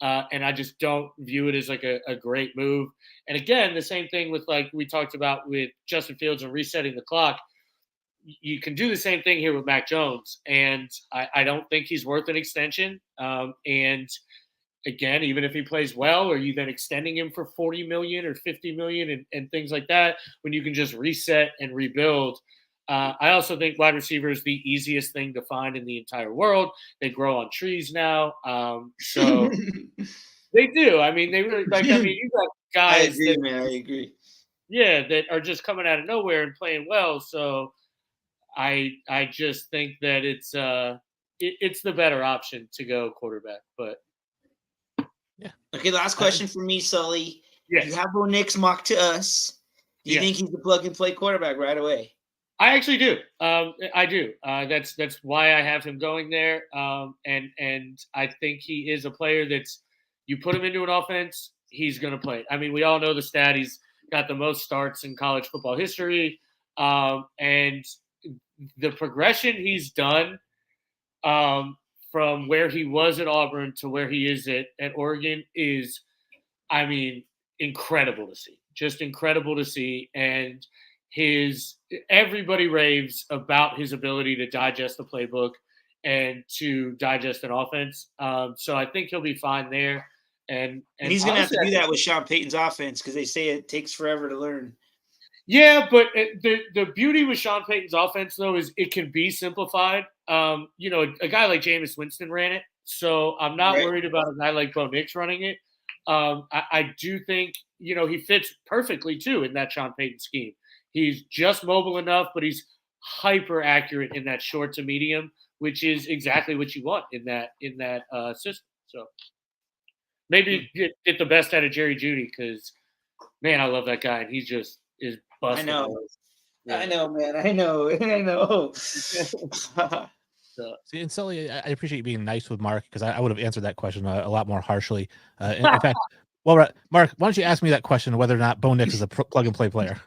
And I just don't view it as like a great move. And again, the same thing with like we talked about with Justin Fields and resetting the clock. You can do the same thing here with Mac Jones. And I don't think he's worth an extension. And again, even if he plays well, are you then extending him for $40 million or $50 million and things like that when you can just reset and rebuild? I also think wide receiver is the easiest thing to find in the entire world. They grow on trees now. So they do. I mean, they really you got guys I agree. Yeah, that are just coming out of nowhere and playing well. So I just think that it's the better option to go quarterback. But yeah. Okay, last question for me, Sully. Yes. You have Bo Nix mocked to us. Do you think he's the plug and play quarterback right away? I actually do. I do. That's why I have him going there. And I think he is a player that's you put him into an offense, he's going to play it. I mean, we all know the stat. He's got the most starts in college football history. And the progression he's done from where he was at Auburn to where he is at Oregon is, I mean, incredible to see. Just incredible to see. And everybody raves about his ability to digest the playbook and to digest an offense. So I think he'll be fine there. And he's going to have to do that with Sean Payton's offense because they say it takes forever to learn. Yeah, but the beauty with Sean Payton's offense, though, is it can be simplified. A guy like Jameis Winston ran it, so I'm not worried about a guy like Bo Nix running it. I do think, he fits perfectly, too, in that Sean Payton scheme. He's just mobile enough, but he's hyper accurate in that short to medium, which is exactly what you want in that system. So maybe get the best out of Jerry Jeudy because, man, I love that guy, and he just is busting. I know. Yeah. I know, man. I know. See, and Sully, I appreciate you being nice with Mark because I would have answered that question a lot more harshly. In fact, well, Mark, why don't you ask me that question of whether or not Bo Nix is a plug and play player?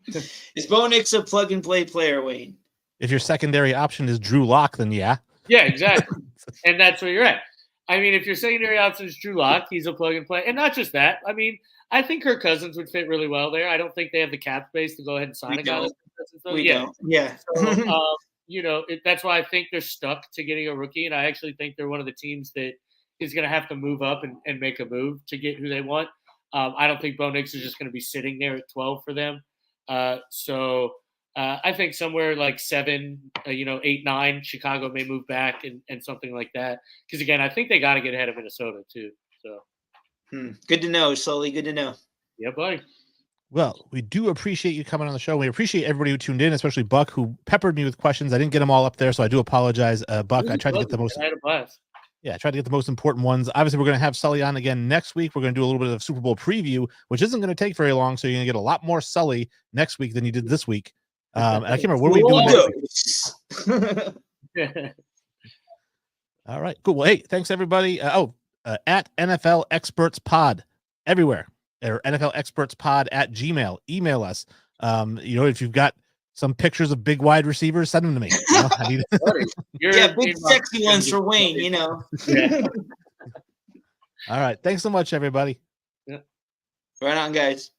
Is Bo Nix a plug and play player, Wayne? If your secondary option is Drew Lock, then yeah. Yeah, exactly. And that's where you're at. I mean, if your secondary option is Drew Lock, he's a plug and play. And not just that. I mean, I think Kirk Cousins would fit really well there. I don't think they have the cap space to go ahead and sign a guy like Cousins. We don't. Yeah. So, that's why I think they're stuck to getting a rookie. And I actually think they're one of the teams that is going to have to move up and make a move to get who they want. I don't think Bo Nix is just going to be sitting there at 12 for them. So I think somewhere like 7, 8, 9, Chicago may move back and something like that. Because, again, I think they got to get ahead of Minnesota too. So good to know, Sully. Good to know. Yeah, buddy. Well, we do appreciate you coming on the show. We appreciate everybody who tuned in, especially Buck, who peppered me with questions. I didn't get them all up there, so I do apologize. Buck, I tried to get the most. I had a blast. Yeah, I tried to get the most important ones. Obviously, we're going to have Sully on again next week. We're going to do a little bit of Super Bowl preview, which isn't going to take very long. So you're going to get a lot more Sully next week than you did this week. And I can't remember what are we doing next week. All right, cool. Well, hey, thanks everybody. At NFL Experts Pod everywhere, or NFL Experts Pod at Gmail. Email us. If you've got some pictures of big wide receivers, send them to me. Big sexy ones for Wayne. Yeah. All right, thanks so much, everybody. Right on, guys.